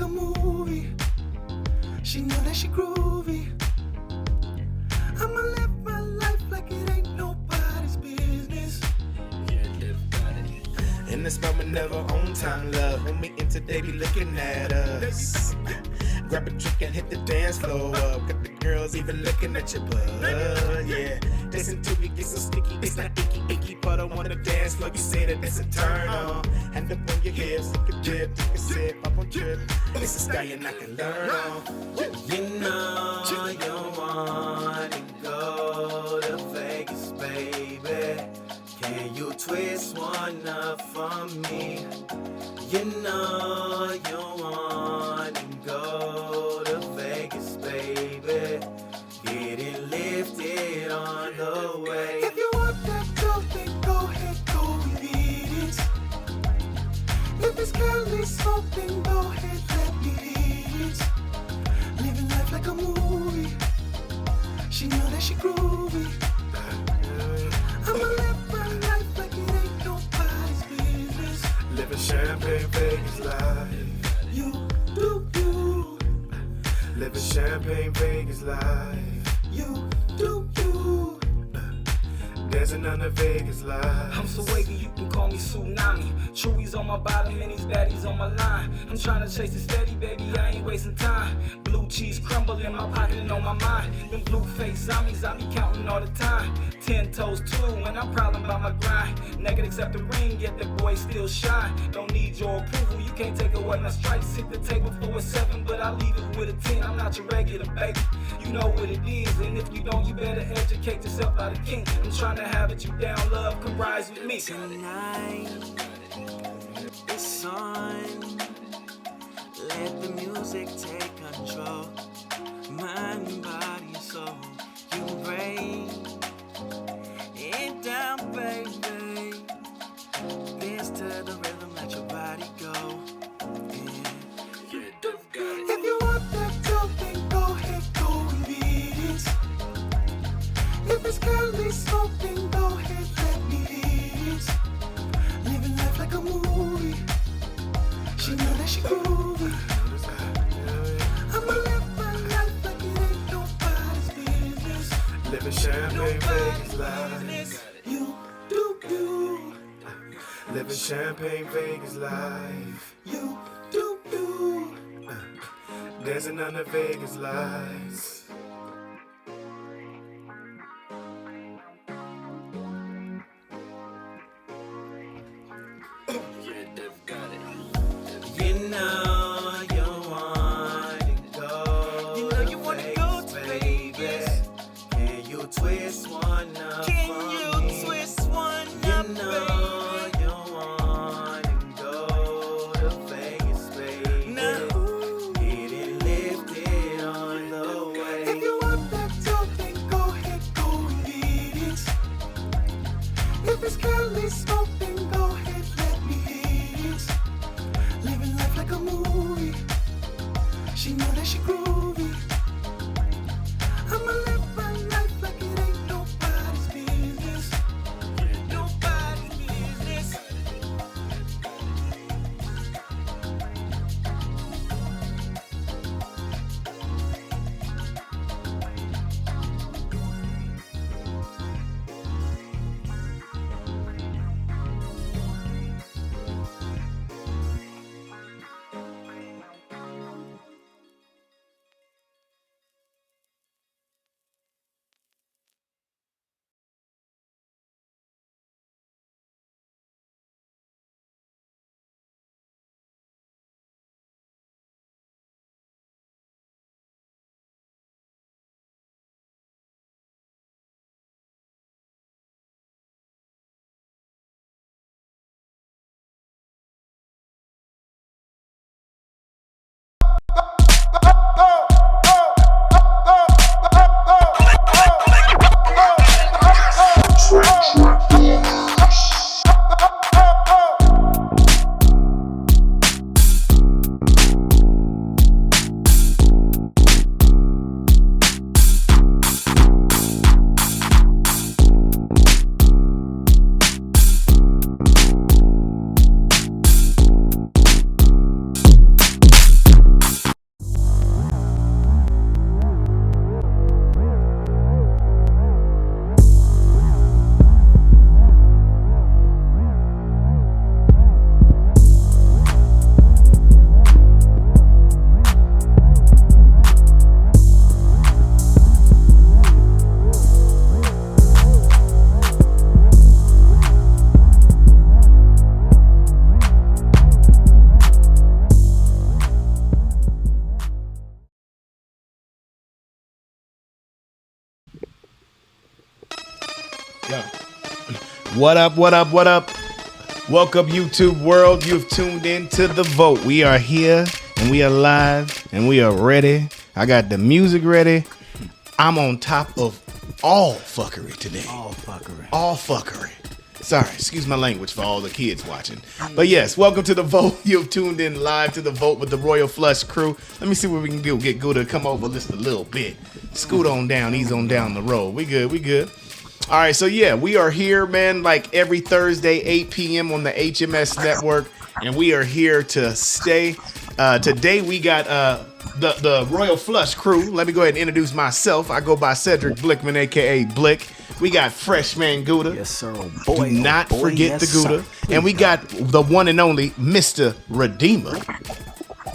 like a movie. She know that she groovy. I'ma live my life like it ain't nobody's business. In this moment, never on time, love. When we in today, be looking at us. Grab a drink and hit the dance floor up. Got the girls even looking at your butt, yeah. Dancing till we get so sticky, it's not icky, but I want to dance floor. You say that it's a turn on. Hand up on your hips, take a dip, take a sip, up on trip. It's a stallion I can learn on. You know you wanna go to Vegas, baby. Can you twist one up for me? You know you wanna go to Vegas, baby. Get it lifted on the way. If you want that dope, then go ahead, go and eat it. If it's currently smoking, go ahead, let me eat it. Living life like a movie. She know that she groovy. I'ma live my life like it ain't nobody's business. Living champagne Vegas life. You do you. Living champagne Vegas life. You do you. Dancing on the Vegas life. I'm so wavy, you can call me Tsunami. Chewy's on my bottom and these baddies on my line. I'm trying to chase it steady, baby, I ain't wasting time. Blue cheese crumble in my pocket and on my mind. Them blue face zombies, I be counting all the time. 10 toes too, when I'm prowling by my grind. Naked except the ring, yet the boy still shine. Don't need your approval, you can't take away my stripes. Hit the table for a 7, but I leave it with a 10. I'm not your regular baby, you know what it is. And if you don't, you better educate yourself by the king. I'm trying to have it, you down, love, come rise with me. Tonight, it's on. Let the music take control. Mind, body, soul. You break it down, baby. Dance to the rhythm, let your body go. Yeah. If you want that dope, then go ahead, go and eat it. If it's currently smoking, go ahead, let me eat it. Living life like a movie. She know that she groovy. I'ma live my life like it ain't nobody's business. Living champagne Vegas life. You do you. Living champagne Vegas life. You do you. Dancing on the Vegas lights. You know you wanna go to Vegas. Can you twist one up for me? twist one You know you wanna go to Vegas, baby. Get it lifted on the way. If you want that dope, then go ahead, go and eat it. If it's currently smoking, go ahead, let me eat it. Living life like a movie. She know that she groovy. I'ma live my life like it ain't nobody's business. Nobody's business. What up, what up, what up? Welcome, YouTube world. You've tuned in to The Vote. We are here, and we are live, and we are ready. I got the music ready. I'm on top of all fuckery today. All fuckery. All fuckery. Sorry, excuse my language for all the kids watching. But yes, welcome to The Vote. You've tuned in live to The Vote with the Royal Flush crew. Let me see what we can do. Get Gouda to come over just a little bit. Scoot on down, ease on down the road. We good, we good. All right, so yeah, we are here, man, like every Thursday, 8 p.m. on the HMS network, and we are here to stay. Today we got the Royal Flush crew. Let me go ahead and introduce myself. I go by Cedric Blicman, a.k.a. Blic. We got Freshmayne Gouda. Yes, sir. Oh, boy, Do not forget yes, the Gouda. sir. And we got the one and only Mr. Redeemer.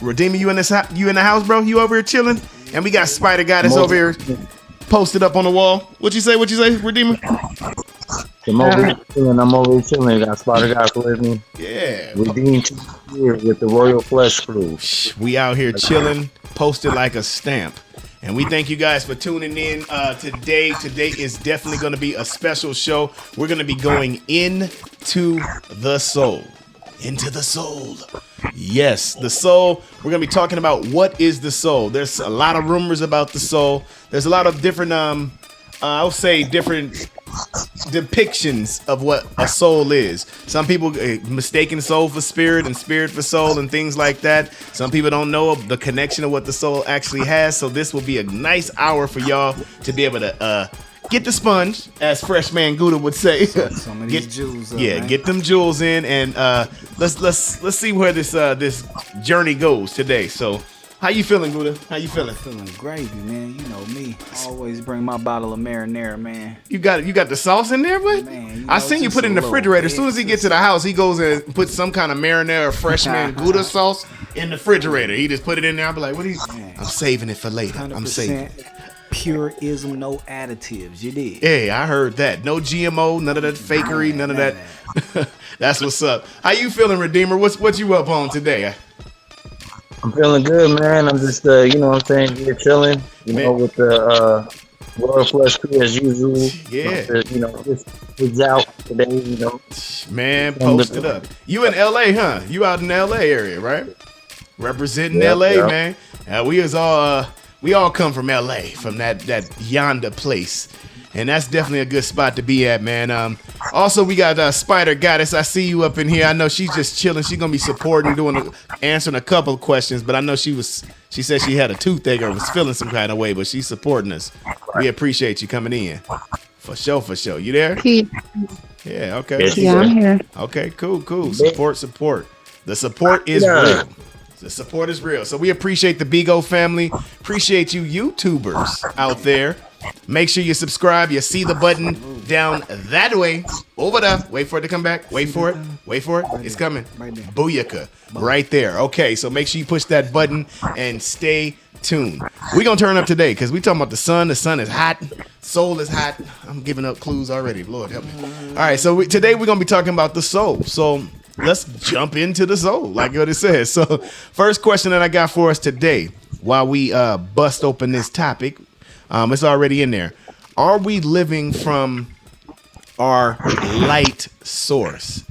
Redeemer, you in the house, bro? You over here chilling? And we got Spider Goddess over here posted up on the wall. What you say, Redeemer? I'm over here chilling. I'm over here chilling. Got Spider Goddess with me. Yeah. Redeemed here with the Royal Flush crew. We out here chilling, posted like a stamp. And we thank you guys for tuning in today. Today is definitely going to be a special show. We're going to be going into the soul. Into the soul. Yes, the soul. We're going to be talking about what is the soul. There's a lot of rumors about the soul. There's a lot of different, I'll say different depictions of what a soul is. Some people mistaking soul for spirit and spirit for soul and things like that. Some people don't know the connection of what the soul actually has. So this will be a nice hour for y'all to be able to get the sponge, as Freshmayne Gouda would say. Some of these jewels up, man. Get them jewels in, and let's see where this journey goes today. So, how you feeling, Gouda? How you feeling? Feeling gravy, man. You know me. I always bring my bottle of marinara, man. You got the sauce in there, but Man, I seen you put it in the refrigerator. As soon as he gets to the house, he goes and puts some kind of marinara Freshmayne Gouda sauce in the refrigerator. He just put it in there. I'll be like, what are you? I'm saving it for later. I'm saving it. Purism, no additives. You did. Hey, I heard that. No GMO, none of that fakery, none of that. That's what's up. How you feeling, Redeemer? What you up on today? I'm feeling good, man. I'm just, you know what I'm saying, here chilling, know, with the Royal Flush crew as usual. Yeah. It's out today, you know. Man, post it up. You in LA, huh? You out in the LA area, right? Representing LA, man. We all come from LA, from that yonder place. And that's definitely a good spot to be at, man. Also, we got Spider Goddess. I see you up in here. I know she's just chilling. She's gonna be supporting, answering a couple of questions. But I know she said she had a toothache or was feeling some kind of way. But she's supporting us. We appreciate you coming in. For sure, for sure. You there? Yeah. Okay. Yeah, I'm here. Okay. Cool. Support. The support is real. The support is real. So we appreciate the Bigo family. Appreciate you YouTubers out there. Make sure you subscribe. You see the button down that way. Over there. Wait for it to come back. Wait for it. It's coming. Booyaka. Right there. Okay, so make sure you push that button and stay tuned. We're going to turn up today because we talking about the sun. The sun is hot. Soul is hot. I'm giving up clues already. Lord help me. All right, so today we're going to be talking about the soul. So let's jump into the soul, like what it says. So first question that I got for us today, while we bust open this topic, it's already in there. Are we living from our light source?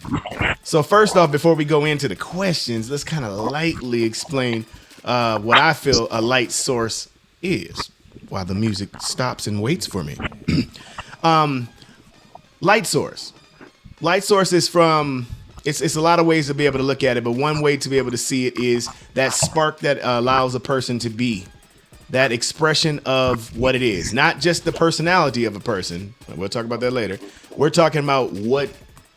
So first off, before we go into the questions, let's kind of lightly explain what I feel a light source is while the music stops and waits for me. Light source. Light source is from... It's a lot of ways to be able to look at it, but one way to be able to see it is that spark that allows a person to be. That expression of what it is, not just the personality of a person. We'll talk about that later. We're talking about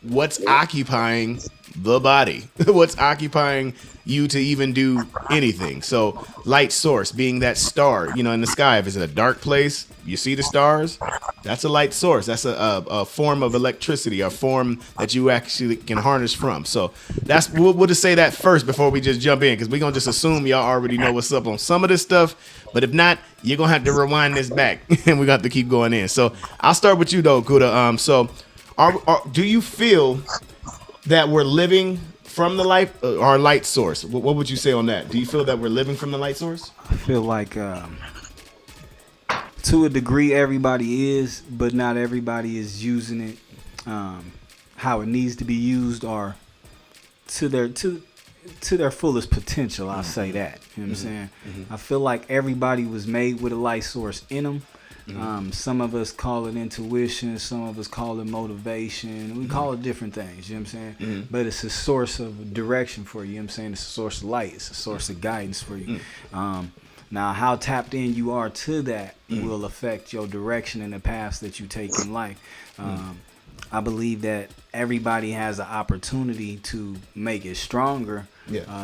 what's occupying the body, what's occupying you to even do anything. So light source being that star, in the sky. If it's in a dark place, you see the stars, that's a light source. That's a form of electricity, a form that you actually can harness from. So we'll just say that first before we just jump in, because we're going to just assume y'all already know what's up on some of this stuff. But if not, you're going to have to rewind this back and we're going to have to keep going in. So I'll start with you though, Gouda. So do you feel that we're living from the light, our light source? What would you say on that? Do you feel that we're living from the light source? I feel like to a degree everybody is, but not everybody is using it how it needs to be used or to their fullest potential. I'll say that. You know what I'm saying? I feel like everybody was made with a light source in them. Some of us call it intuition, some of us call it motivation. We call it different things, you know what I'm saying? But it's a source of direction for you, you know what I'm saying? It's a source of light, it's a source of guidance for you. Now, how tapped in you are to that will affect your direction and the paths that you take in life. I believe that everybody has an opportunity to make it stronger,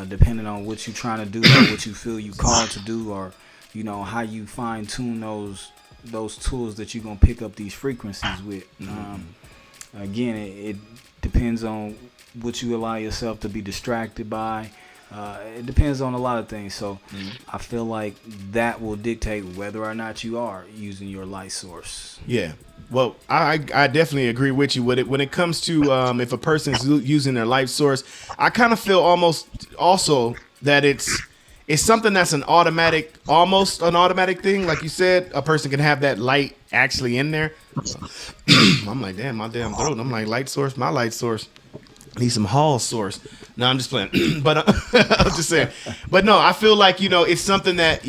depending on what you're trying to do or what you feel you called to do, or you know how you fine tune those tools that you're gonna pick up these frequencies with. Again, it depends on what you allow yourself to be distracted by. It depends on a lot of things. So I feel like that will dictate whether or not you are using your light source. Yeah. Well, I definitely agree with you with it. When it comes to if a person's using their light source, I kind of feel almost also that it's something that's almost an automatic thing. Like you said, a person can have that light actually in there. I'm like, damn, my damn throat. I'm like, light source, my light source. Need some hall source. No, I'm just playing. But I'm just saying. But no, I feel like, you know, it's something that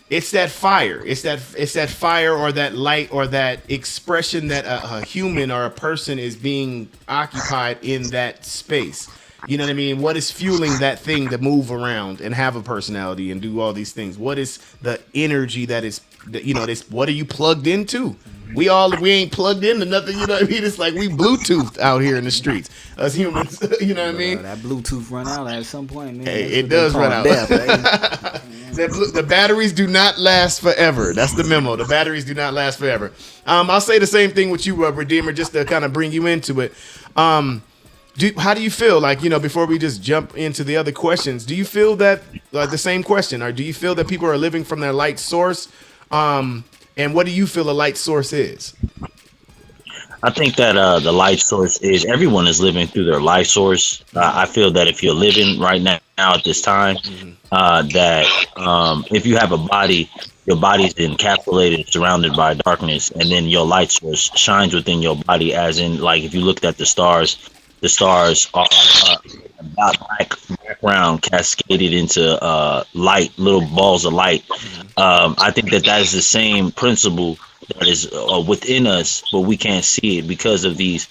it's that fire. It's that fire or that light or that expression that a human or a person is being occupied in that space. You know what I mean? What is fueling that thing to move around and have a personality and do all these things? What is the energy that is, you know, what are you plugged into? We ain't plugged into nothing, you know what I mean? It's like we Bluetooth out here in the streets as humans, you know what I mean? That Bluetooth run out at some point, man. Hey, it does run out. Death, the batteries do not last forever. That's the memo. The batteries do not last forever. I'll say the same thing with you, Redeemer, just to kind of bring you into it. How do you feel, like, you know, before we just jump into the other questions, do you feel that, the same question, or do you feel that people are living from their light source? And what do you feel a light source is? I think that the light source is everyone is living through their light source. I feel that if you're living right now at this time, that if you have a body, your body's encapsulated, surrounded by darkness, and then your light source shines within your body, as in, like, if you looked at the stars are about black background cascaded into light, little balls of light. I think that is the same principle that is within us, but we can't see it because of these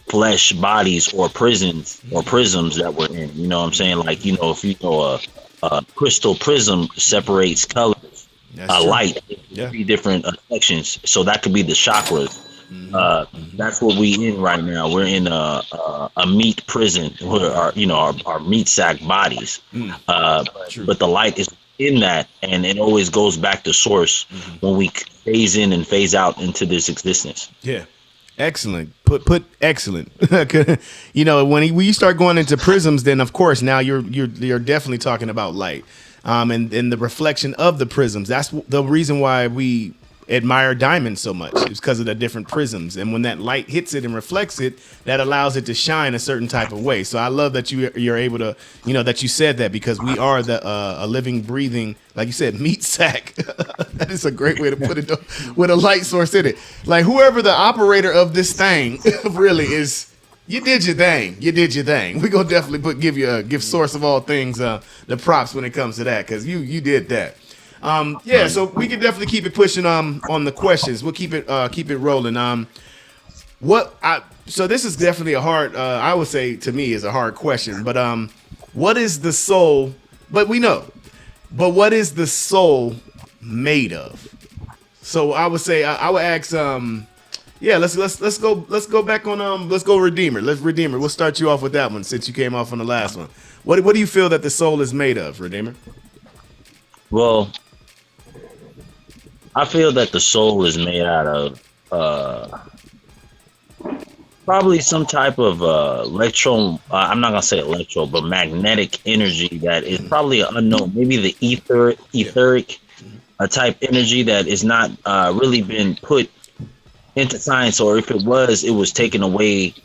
flesh bodies or prisms that we're in. You know what I'm saying? Like, you know, if you know a crystal prism separates colors, light, three different sections. So that could be the chakras. That's what we in right now. We're in a meat prison where our meat sack bodies. But the light is in that, and it always goes back to source when we phase in and phase out into this existence. Yeah. Excellent. Put excellent. You know, when you start going into prisms, then of course now you're definitely talking about light. And the reflection of the prisms. That's the reason why we admire diamonds so much. It's because of the different prisms, and when that light hits it and reflects it, that allows it to shine a certain type of way. So I love that you're able to, you know, that you said that, because we are a living, breathing, like you said, meat sack. That is a great way to put it, with a light source in it. Like, whoever the operator of this thing really is, you did your thing. We're gonna definitely give source of all things the props when it comes to that, because you did that. So we can definitely keep it pushing on the questions. We'll keep it rolling. So this is definitely a hard, I would say to me is a hard question, but what is the soul? But we know. But what is the soul made of? So I would say I would ask let's go back on let's go Redeemer. Redeemer. We'll start you off with that one since you came off on the last one. What do you feel that the soul is made of, Redeemer? Well, I feel that the soul is made out of probably some type of I'm not gonna say electro, but magnetic energy that is probably unknown. Maybe the etheric type energy that is not really been put into science, or if it was taken away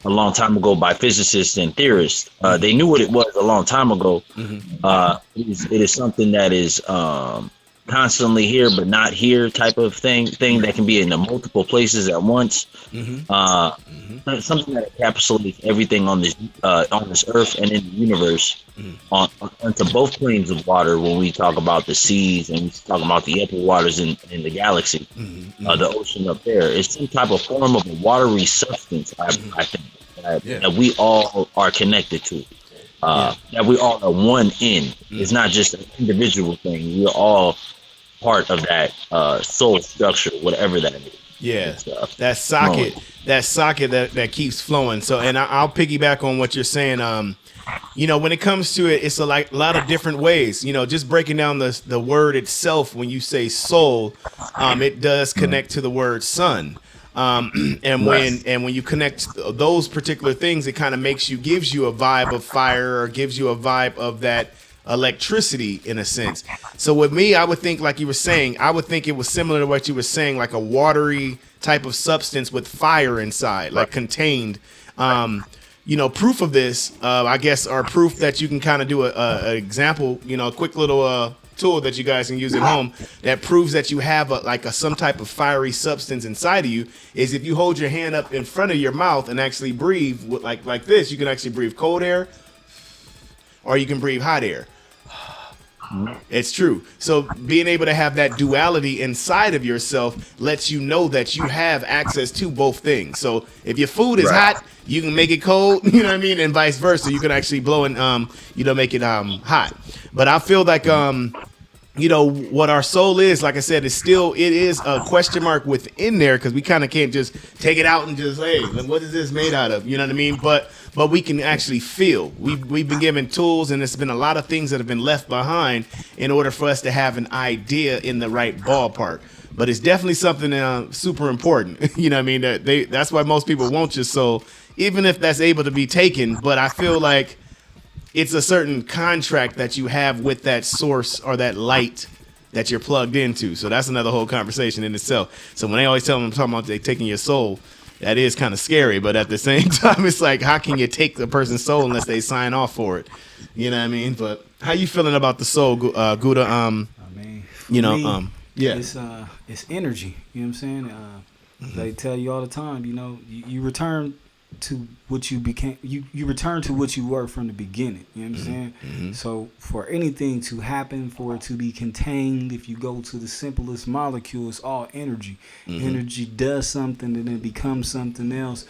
a long time ago by physicists and theorists. They knew what it was a long time ago. It is something that is constantly here but not here type of thing that can be in the multiple places at once. Something that encapsulates everything on this earth and in the universe onto both planes of water. When we talk about the seas and we talk about the upper waters in the galaxy, the ocean up there, it's some type of form of a watery substance. I think that we all are connected to. That we all are one in. It's not just an individual thing. We're all part of that soul structure, whatever that is. Yeah, that socket that keeps flowing. So, and I'll piggyback on what you're saying. When it comes to it, it's a lot of different ways. Just breaking down the word itself. When you say soul, it does connect to the word sun. And when you connect those particular things, it kind of gives you a vibe of fire, or gives you a vibe of that electricity in a sense. So with me, I would think, like you were saying, I would think it was similar to what you were saying, like a watery type of substance with fire inside, like contained. Proof of this, I guess, are proof that you can kind of do an example, a quick little tool that you guys can use at home that proves that you have some type of fiery substance inside of you, is if you hold your hand up in front of your mouth and actually breathe like this. You can actually breathe cold air, or you can breathe hot air. It's true. So being able to have that duality inside of yourself lets you know that you have access to both things. So if your food is hot, you can make it cold, you know what I mean? And vice versa. You can actually blow and, make it hot. But I feel like, what our soul is, like I said, it is a question mark within there, because we kind of can't just take it out and just, hey, what is this made out of? You know what I mean? But we can actually feel. We've been given tools, and there's been a lot of things that have been left behind in order for us to have an idea in the right ballpark. But it's definitely something super important. You know what I mean? That's why most people want your soul, even if that's able to be taken. But I feel like it's a certain contract that you have with that source or that light that you're plugged into. So that's another whole conversation in itself. So when they always tell them, I'm talking about they taking your soul, that is kind of scary. But at the same time, it's like, how can you take the person's soul unless they sign off for it? You know what I mean? But how you feeling about the soul, Gouda? It's energy. You know what I'm saying? They tell you all the time, you return to what you became. You return to what you were from the beginning. You know what I'm saying? So for anything to happen, for it to be contained, if you go to the simplest molecule, it's all energy. Energy does something and then it becomes something else.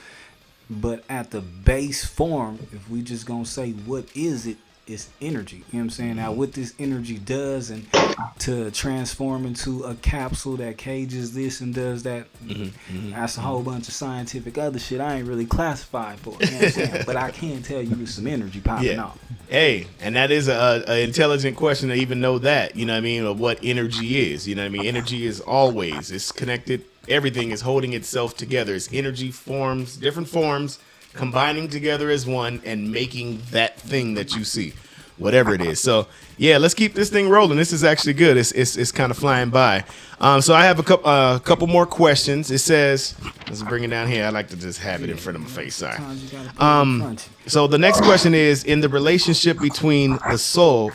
But at the base form, if we just gonna say what is it, it's energy. You know what I'm saying? Now what this energy does, and to transform into a capsule that cages this and does that, that's a whole bunch of scientific other shit I ain't really classified for. You know what I'm saying? But I can tell you there's some energy popping off. Hey, and that is a intelligent question to even know that, you know what I mean, of what energy is. You know what I mean? Energy is always, it's connected. Everything is holding itself together. It's energy forms, different forms, combining together as one and making that thing that you see, whatever it is. So yeah, let's keep this thing rolling. This is actually good. It's kind of flying by. So I have a couple more questions. It says, let's bring it down here. I like to just have it in front of my face. Sorry. So the next question is, in the relationship between the soul,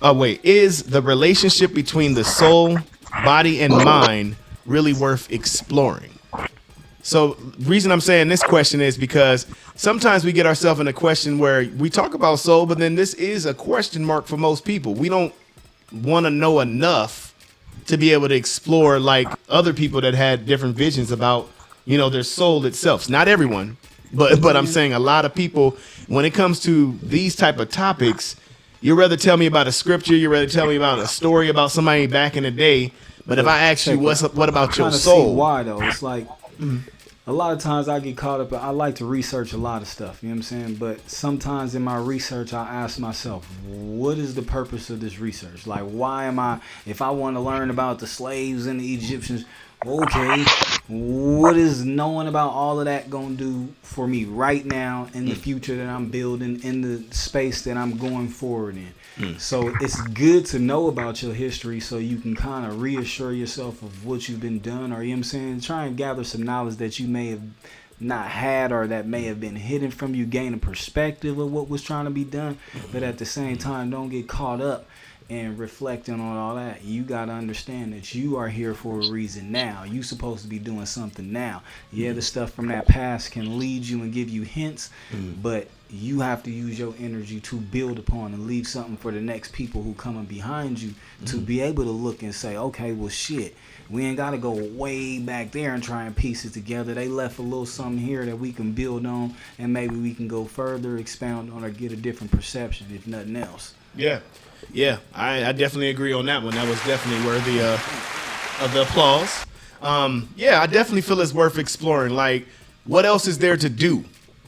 is the relationship between the soul, body, and mind really worth exploring? So reason I'm saying this question is because sometimes we get ourselves in a question where we talk about soul, but then this is a question mark for most people. We don't want to know enough to be able to explore like other people that had different visions about, their soul itself. It's not everyone, but I'm saying a lot of people, when it comes to these type of topics, you'd rather tell me about a scripture, you'd rather tell me about a story about somebody back in the day. But if I ask you, what about your soul? Why though? It's like, a lot of times I get caught up. I like to research a lot of stuff, you know what I'm saying? But sometimes in my research, I ask myself, what is the purpose of this research? Like, why am I, if I want to learn about the slaves and the Egyptians, okay, what is knowing about all of that going to do for me right now in the future that I'm building, in the space that I'm going forward in? So it's good to know about your history so you can kind of reassure yourself of what you've been done, or, you know what I'm saying, try and gather some knowledge that you may have not had or that may have been hidden from you, gain a perspective of what was trying to be done. But at the same time, don't get caught up and reflecting on all that, you got to understand that you are here for a reason now. You supposed to be doing something now. Yeah, the stuff from that past can lead you and give you hints, but you have to use your energy to build upon and leave something for the next people who coming behind you to be able to look and say, okay, well, shit, we ain't got to go way back there and try and piece it together. They left a little something here that we can build on, and maybe we can go further, expound on, or get a different perception, if nothing else. Yeah, I definitely agree on that one. That was definitely worthy of the applause. Yeah, I definitely feel it's worth exploring. Like, what else is there to do?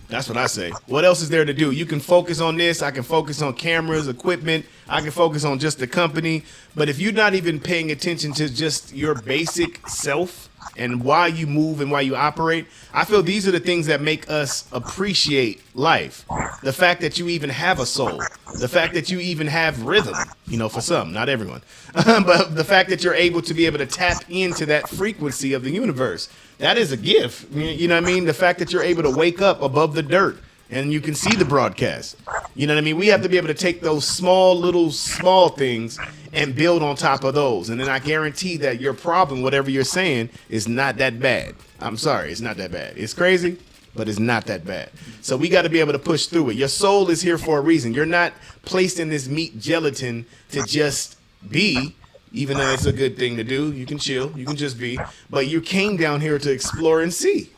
That's what I say. What else is there to do? You can focus on this. I can focus on cameras, equipment. I can focus on just the company. But if you're not even paying attention to just your basic self and why you move and why you operate, I feel these are the things that make us appreciate life. The fact that you even have a soul, the fact that you even have rhythm, you know, for some, not everyone, but the fact that you're able to be able to tap into that frequency of the universe, that is a gift. You know what I mean? The fact that you're able to wake up above the dirt and you can see the broadcast. You know what I mean? We have to be able to take those small things and build on top of those. And then I guarantee that your problem, whatever you're saying, is not that bad. I'm sorry, it's not that bad. It's crazy, but it's not that bad. So we got to be able to push through it. Your soul is here for a reason. You're not placed in this meat gelatin to just be, even though it's a good thing to do. You can chill, you can just be. But you came down here to explore and see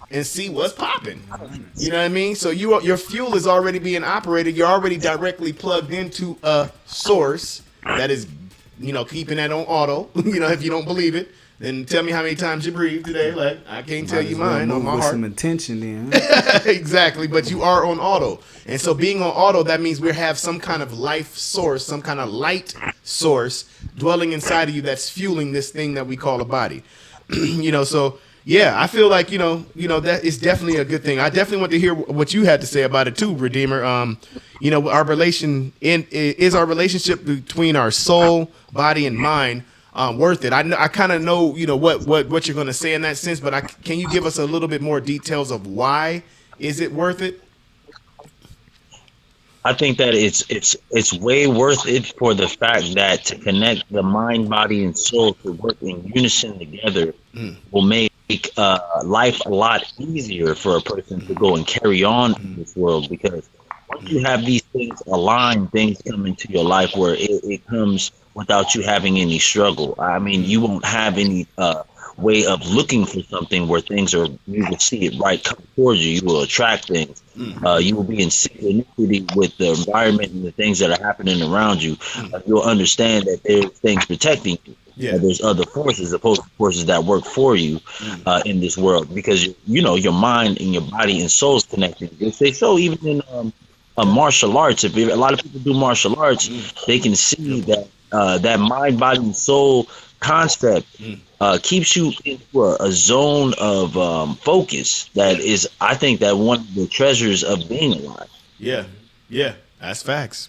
what's popping. You know what I mean? So your fuel is already being operated. You're already directly plugged into a source that is, you know, keeping that on auto. You know, if you don't believe it, then tell me how many times you breathe today. Like, I can't tell you mine on my heart. Some attention then. Exactly, but you are on auto. And so being on auto, that means we have some kind of life source, some kind of light source dwelling inside of you that's fueling this thing that we call a body. You know, so yeah, I feel like, you know, that is definitely a good thing. I definitely want to hear what you had to say about it too, Redeemer. You know, our relationship between our soul, body, and mind worth it? I kind of know, you know, what you're going to say in that sense, but can you give us a little bit more details of why is it worth it? I think that it's way worth it for the fact that to connect the mind, body, and soul to work in unison together will make life a lot easier for a person to go and carry on in this world, because once you have these things aligned, things come into your life where it comes without you having any struggle. I mean, you won't have any way of looking for something where things are, you will see it right come towards you. You will attract things. You will be in synchronicity with the environment and the things that are happening around you. You'll understand that there's things protecting you. Yeah. There's other forces, opposed forces that work for you in this world, because you know your mind and your body and soul is connected. They show even in martial arts. If a lot of people do martial arts, they can see that that mind, body, and soul concept keeps you into a zone of focus that is, I think, that one of the treasures of being alive. Yeah, that's facts.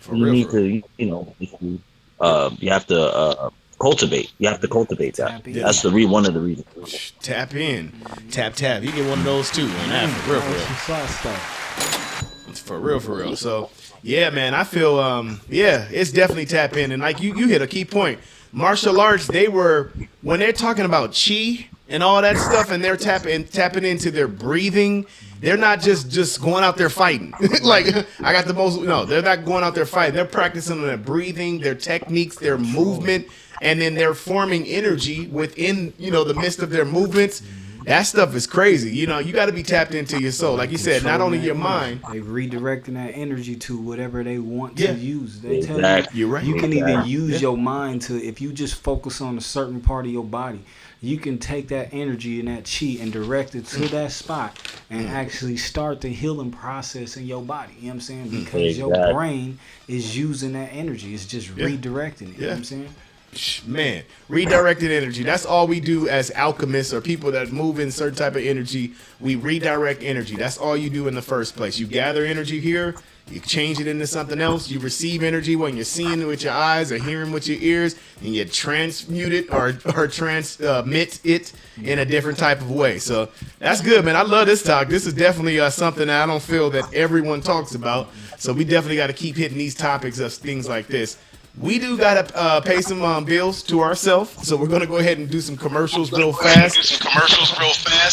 You need to, you know, you have to cultivate. You have to cultivate that. That's one of the reasons. Tap in, tap. You get one of those too, man. That for real. For real. So yeah, man, I feel it's definitely tap in, and like you hit a key point. Martial arts, when they're talking about chi and all that stuff, and they're tapping into their breathing. They're not just going out there fighting. Like, they're not going out there fighting. They're practicing on their breathing, their techniques, their movement, and then they're forming energy within, you know, the midst of their movements. That stuff is crazy. You know, you got to be tapped into your soul. Like you said, not only your mind. They redirecting that energy to whatever they want to use. They tell you're right. You can even use your mind to, if you just focus on a certain part of your body, you can take that energy and that chi and direct it to that spot and actually start the healing process in your body. You know what I'm saying? Because your brain is using that energy. It's just redirecting it. You know what I'm saying? Man, redirected energy. That's all we do as alchemists or people that move in certain type of energy. We redirect energy. That's all you do in the first place. You gather energy here, you change it into something else. You receive energy when you're seeing it with your eyes or hearing with your ears, and you transmute it or transmit it in a different type of way. So that's good, man. I love this talk. This is definitely something that I don't feel that everyone talks about. So we definitely got to keep hitting these topics of things like this. We do gotta pay some bills to ourselves, so we're gonna go ahead and do some commercials real fast.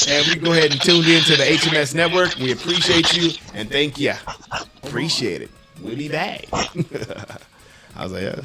And we go ahead and tune in to the HMS Network. We appreciate you and thank you. Appreciate it. We'll be back. I was like, yeah.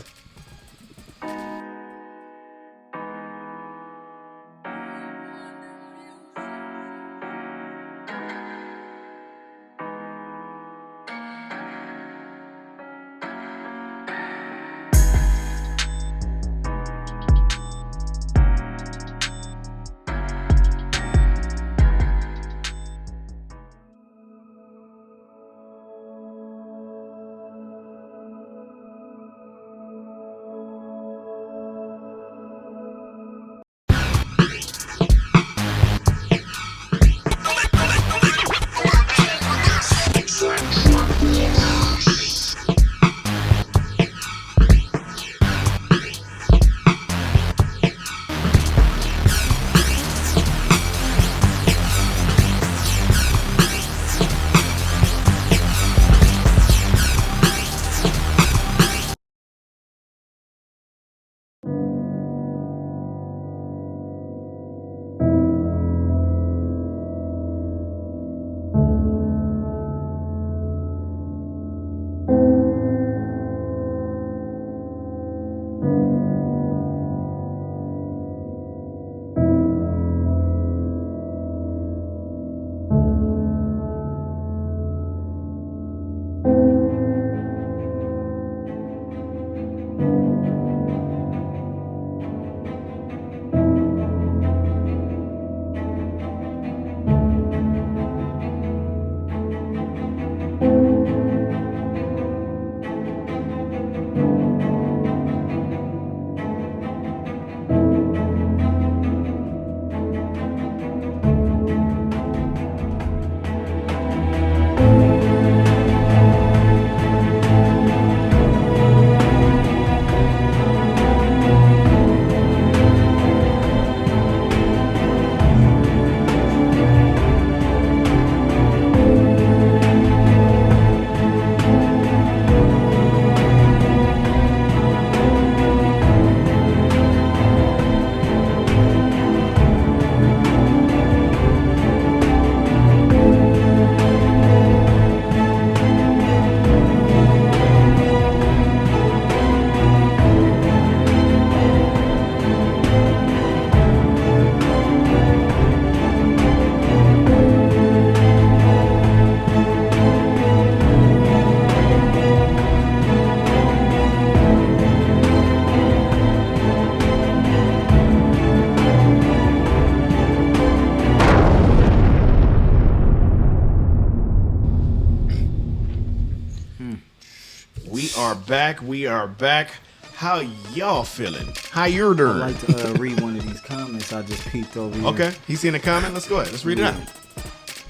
We are back. How y'all feeling? How you're doing? I'd like to read one of these comments I just peeked over here. Okay, he's seen a comment. Let's go ahead. Let's read it out.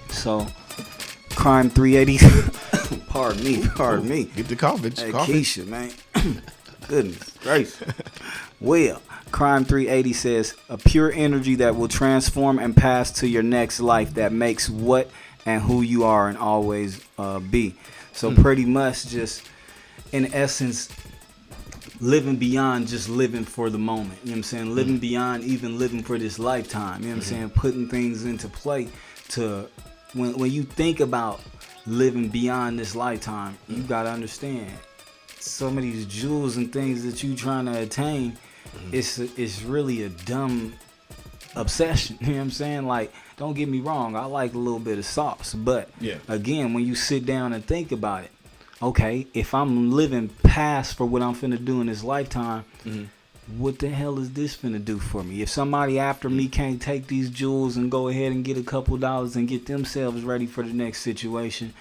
So, Crime 380. Pardon me. Get the coffee. Hey, Keisha, man. Goodness gracious. Well, Crime 380 says, a pure energy that will transform and pass to your next life that makes what and who you are and always be. So pretty much just, in essence, living beyond just living for the moment. You know what I'm saying? Living beyond even living for this lifetime. You know what I'm saying? Putting things into play to, when you think about living beyond this lifetime, you got to understand some of these jewels and things that you trying to attain, it's really a dumb obsession. You know what I'm saying? Like, don't get me wrong, I like a little bit of sauce, but again, when you sit down and think about it, okay, if I'm living past for what I'm finna do in this lifetime, what the hell is this finna do for me? If somebody after me can't take these jewels and go ahead and get a couple dollars and get themselves ready for the next situation,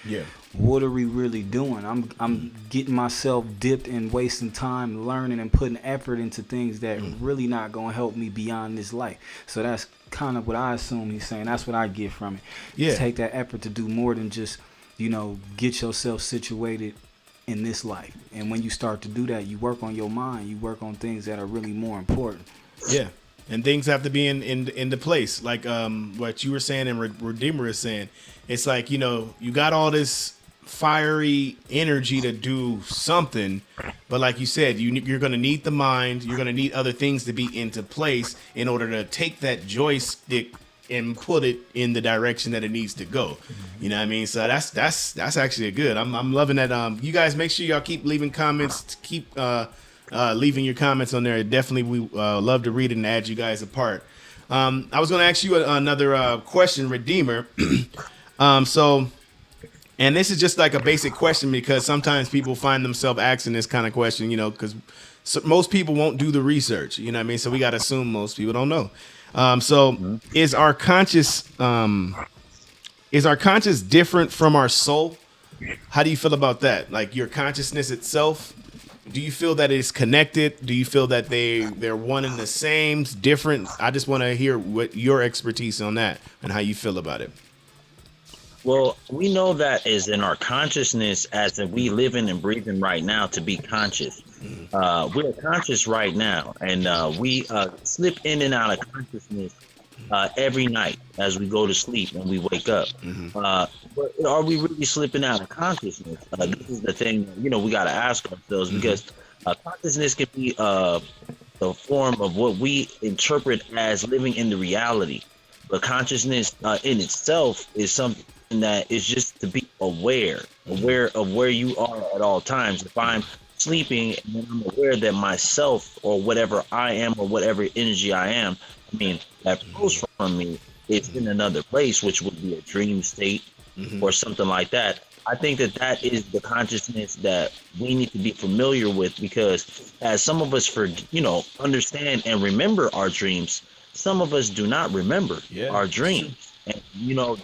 what are we really doing? I'm getting myself dipped and wasting time learning and putting effort into things that really not gonna help me beyond this life. So that's kind of what I assume he's saying. That's what I get from it. Take that effort to do more than just, you know, get yourself situated in this life. And when you start to do that, you work on your mind, you work on things that are really more important. Yeah. And things have to be in the place. Like what you were saying and Redeemer is saying. It's like, you know, you got all this fiery energy to do something, but like you said, you're going to need the mind, you're going to need other things to be into place in order to take that joystick and put it in the direction that it needs to go. You know what I mean? So that's actually a good. I'm loving that. You guys make sure y'all keep leaving comments, keep leaving your comments on there. Definitely, we love to read it and add you guys apart. I was going to ask you another question, Redeemer. So, and this is just like a basic question because sometimes people find themselves asking this kind of question, you know, because most people won't do the research. You know what I mean? So we got to assume most people don't know. So is our conscious different from our soul? How do you feel about that? Like your consciousness itself, do you feel that it's connected? Do you feel that they're one and the same, different? I just want to hear what your expertise on that and how you feel about it. Well, we know that is in our consciousness as in we living and breathing right now to be conscious. We're conscious right now, and we slip in and out of consciousness every night as we go to sleep and we wake up. But are we really slipping out of consciousness? This is the thing, you know, we got to ask ourselves because consciousness can be the form of what we interpret as living in the reality. But consciousness in itself is something that is just to be aware of where you are at all times. If I'm sleeping and then I'm aware that myself or whatever I am or whatever energy I am, I mean, that flows from me, it's in another place, which would be a dream state or something like that. I think that is the consciousness that we need to be familiar with, because as some of us understand and remember our dreams, some of us do not remember our dreams. And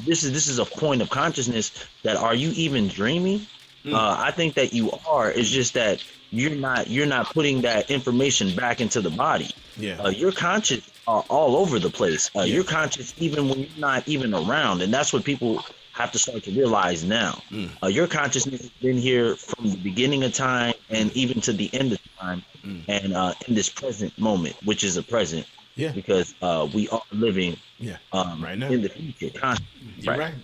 this is a point of consciousness that, are you even dreaming? I think that you are. It's just that you're not putting that information back into the body. Your conscious are all over the place. You're conscious even when you're not even around, and that's what people have to start to realize now. Your consciousness has been here from the beginning of time and even to the end of time, and in this present moment, which is a present. Because we are living right now in the future.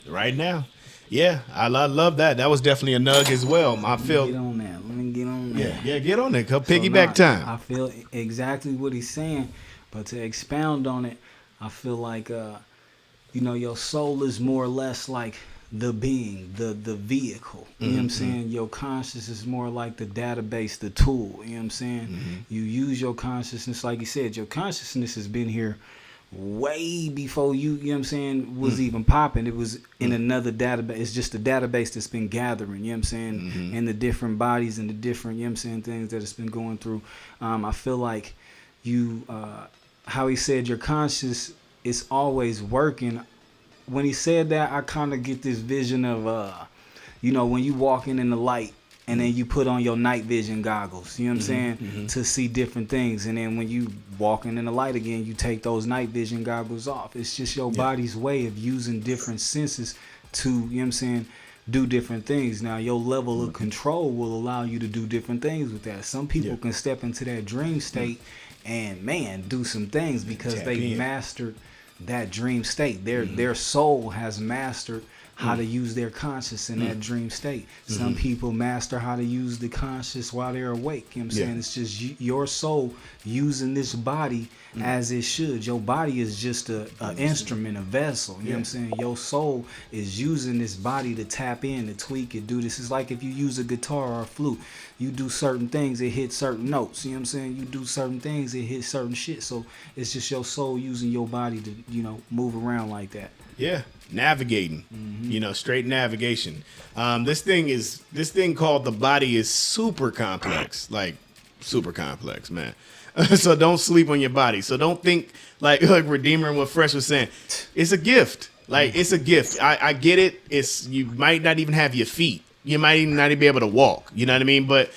Right now. Yeah, I love that. That was definitely a nug as well. I feel. Let me get on that. Yeah, get on it. Come piggyback time. I feel exactly what he's saying, but to expound on it, I feel like your soul is more or less like the being, the vehicle. You know what I'm saying? Your consciousness is more like the database, the tool. You know what I'm saying? You use your consciousness, like you said, your consciousness has been here way before you know what I'm saying, was even popping. It was in another database. It's just a database that's been gathering, you know what I'm saying, and the different bodies and the different, you know what I'm saying, things that it's been going through. I feel like you, how he said your conscious is always working. When he said that, I kind of get this vision of, when you walking in the light and then you put on your night vision goggles, you know what I'm saying, to see different things. And then when you walking in the light again, you take those night vision goggles off. It's just your body's way of using different senses to, you know what I'm saying, do different things. Now, your level of control will allow you to do different things with that. Some people can step into that dream state and, man, do some things because they mastered that dream state. Their soul has mastered how to use their conscious in that dream state. Some people master how to use the conscious while they're awake. You know what I'm saying? It's just your soul using this body as it should. Your body is just an instrument, a vessel. You know what I'm saying? Your soul is using this body to tap in, to tweak it, do this. It's like if you use a guitar or a flute. You do certain things, it hits certain notes. You know what I'm saying? You do certain things, it hits certain shit. So it's just your soul using your body to, move around like that. Yeah. Navigating, straight navigation. This thing called the body is super complex, man. So don't sleep on your body. So don't think like Redeemer and what Fresh was saying. It's a gift. It's a gift. I get it. You might not even have your feet. You might even not be able to walk. You know what I mean? But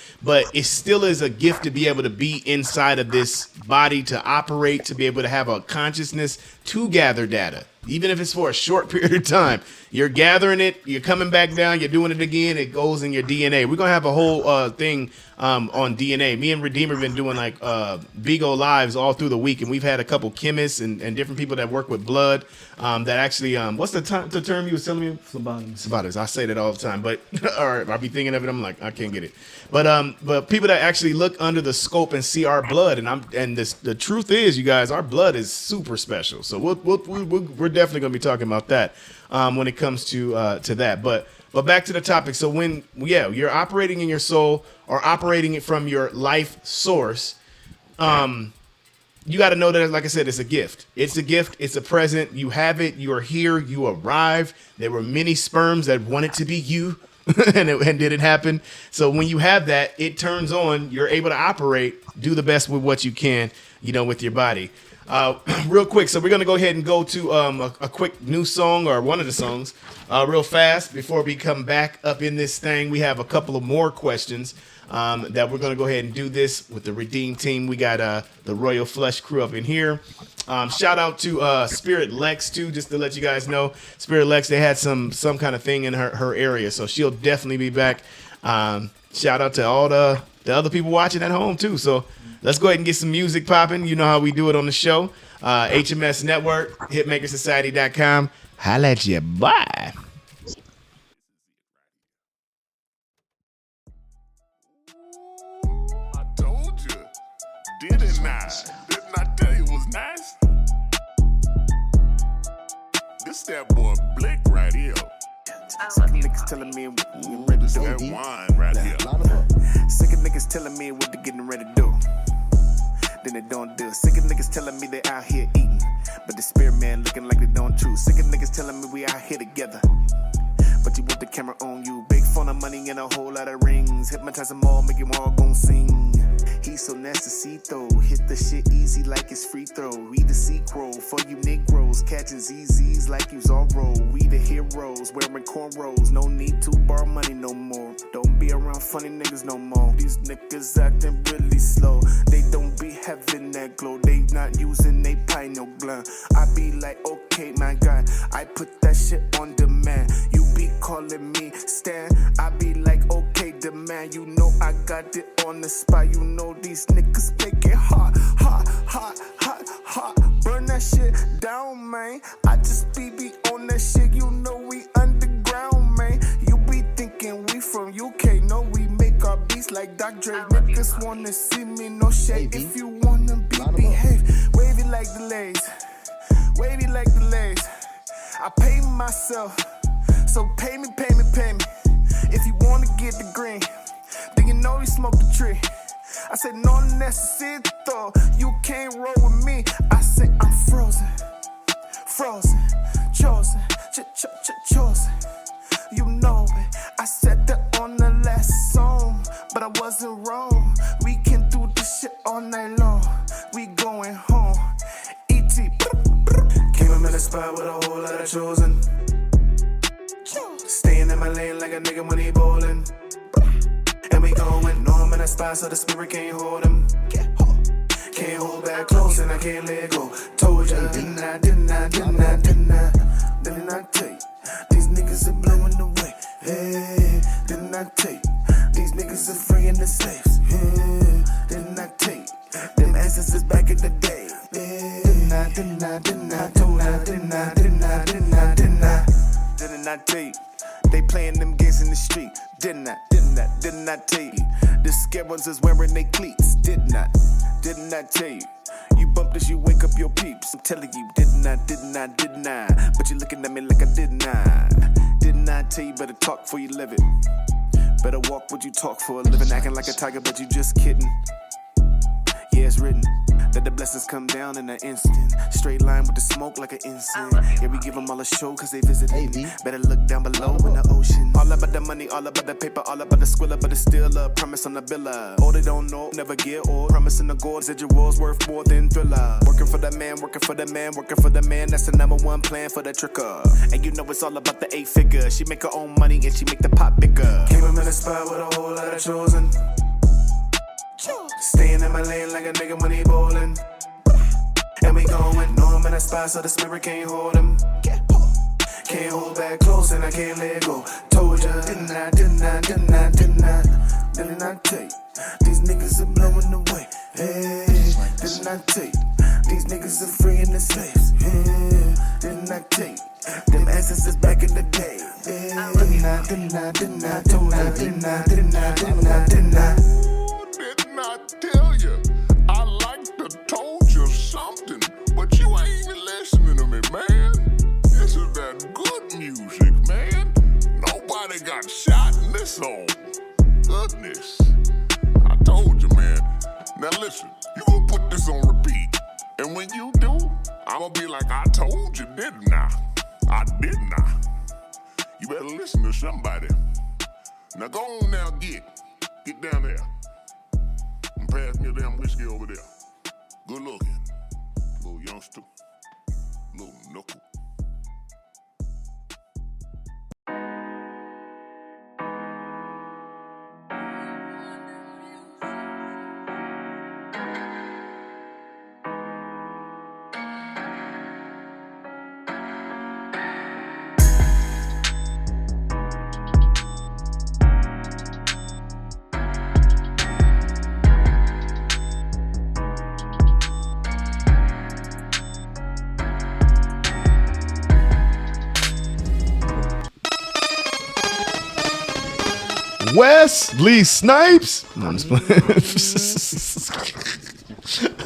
it still is a gift to be able to be inside of this body, to operate, to be able to have a consciousness, to gather data. Even if it's for a short period of time, you're gathering it, you're coming back down, you're doing it again, it goes in your DNA. We're going to have a whole thing on DNA. Me and Redeemer have been doing like Bigo Lives all through the week, and we've had a couple chemists and different people that work with blood that actually, what's the term you was telling me? Phlebotomists. I say that all the time, but or I'll be thinking of it, I'm like, I can't get it. But people that actually look under the scope and see our blood, and the truth is, you guys, our blood is super special. So we're definitely going to be talking about that when it comes to that. But back to the topic. So when you're operating in your soul or operating it from your life source, you got to know that, like I said, it's a gift. It's a gift. It's a present. You have it. You are here. You arrived. There were many sperms that wanted to be you. and didn't happen. So when you have that, it turns on. You're able to operate, do the best with what you can, with your body. Real quick, so we're gonna go ahead and go to a quick new song, or one of the songs, real fast before we come back up in this thing. We have a couple of more questions that we're gonna go ahead and do this with the Redeem team. We got the Royal Flush crew up in here. Shout out to Spirit Lex too, just to let you guys know. Spirit Lex, they had some kind of thing in her area, so she'll definitely be back. Shout out to all the other people watching at home too. So let's go ahead and get some music popping. You know how we do it on the show. HMS Network, hitmakersociety.com. Holla at you. Bye. I told you. Didn't I? Didn't I tell you it was nice? This that boy Blic right here. Sick of niggas telling me what you ready to do. That wine right here. Sick of niggas telling me what they getting ready to do. Then they don't do it. Sick of niggas telling me they out here eating, but the spirit man looking like they don't choose. Sick of niggas telling me we out here together, but you want the camera on you. Big phone of money and a whole lot of rings. Hypnotize them all, make them all gon' sing. He's so necesito, hit the shit easy like it's free throw. We the sequel for you Negroes, catching ZZs like you Zorro. We the heroes, wearing cornrows. No need to borrow money no more. Don't be around funny niggas no more. These niggas acting really slow. They don't be having that glow. They not using they pie no blunt. I be like, okay, my God, I put that shit on demand. You be calling me Stan, I be like, okay, demand. You know I got it on the spot. You know these niggas make it hot, hot, hot, hot, hot. Burn that shit down, man. I just be on that shit. You know we underground, man. You be thinking we from UK. No, we make our beats like Dr. Dre. Niggas wanna see me, no shade. If you wanna behave. Wavy like the legs. Wavy like the legs. I pay myself. So pay me, pay me, pay me. If you wanna get the green, then you know you smoke the tree. I said no necesito, you can't roll with me. I say I'm frozen, frozen, chosen, chosen. You know it. I said that on the last song, but I wasn't wrong. We can do this shit all night long. We going home. E.T. Came up in the spot with a whole lot of chosen. Staying in my lane like a nigga when he bowling. And we going on in that spot so the spirit can't hold him. Can't hold back close and I can't let go. Told ya, didn't I tell you? These niggas are blowing away. Hey, didn't I tell you? These niggas are freeing the slaves. Hey, didn't I tell you? Them ancestors back in the day. Hey, didn't I tell you? They playing them games in the street. Didn't I tell you? The scared ones is wearing they cleats. Didn't I tell you? You bump this, you wake up your peeps. I'm telling you, didn't I? But you looking at me like I didn't I tell you, better talk before you live it. Better walk what you talk for a living. Acting like a tiger, but you just kidding. Yeah, it's written that the blessings come down in an instant. Straight line with the smoke like an incense. Yeah, we give them all a show cause they visit me. Better look down below in the ocean. All about the money, all about the paper, all about the squiller, but it's still a promise on the billa. Oh, they don't know, never get old. Promising the gold, said your world's worth more than thriller. Working for the man, working for the man, working for the man. That's the number one plan for the tricker. And you know it's all about the 8 figure. She make her own money and she make the pot bigger. Came up in the spot with a whole lot of chosen. Staying in my lane like a nigga when he bowling. And we going north in that spot so the spirit can't hold him. Can't hold back close and I can't let go. Told ya, didn't I tell you? These niggas are blowing away. Hey, didn't I tell you? These niggas are freeing the slaves. Hey, didn't I tell you? Them ancestors back in the day. Hey, didn't I tell you? I like to told you something, but you ain't even listening to me, man. This is that good music, man. Nobody got shot in this song. Goodness. I told you, man. Now listen, you gonna put this on repeat. And when you do, I'm gonna be like, I told you, didn't I? I didn't I? You better listen to somebody. Now go on now, get down there. And pass me a damn whiskey over there. Good looking. Little youngster. Little knuckle. Wesley Snipes. No, I'm just playing.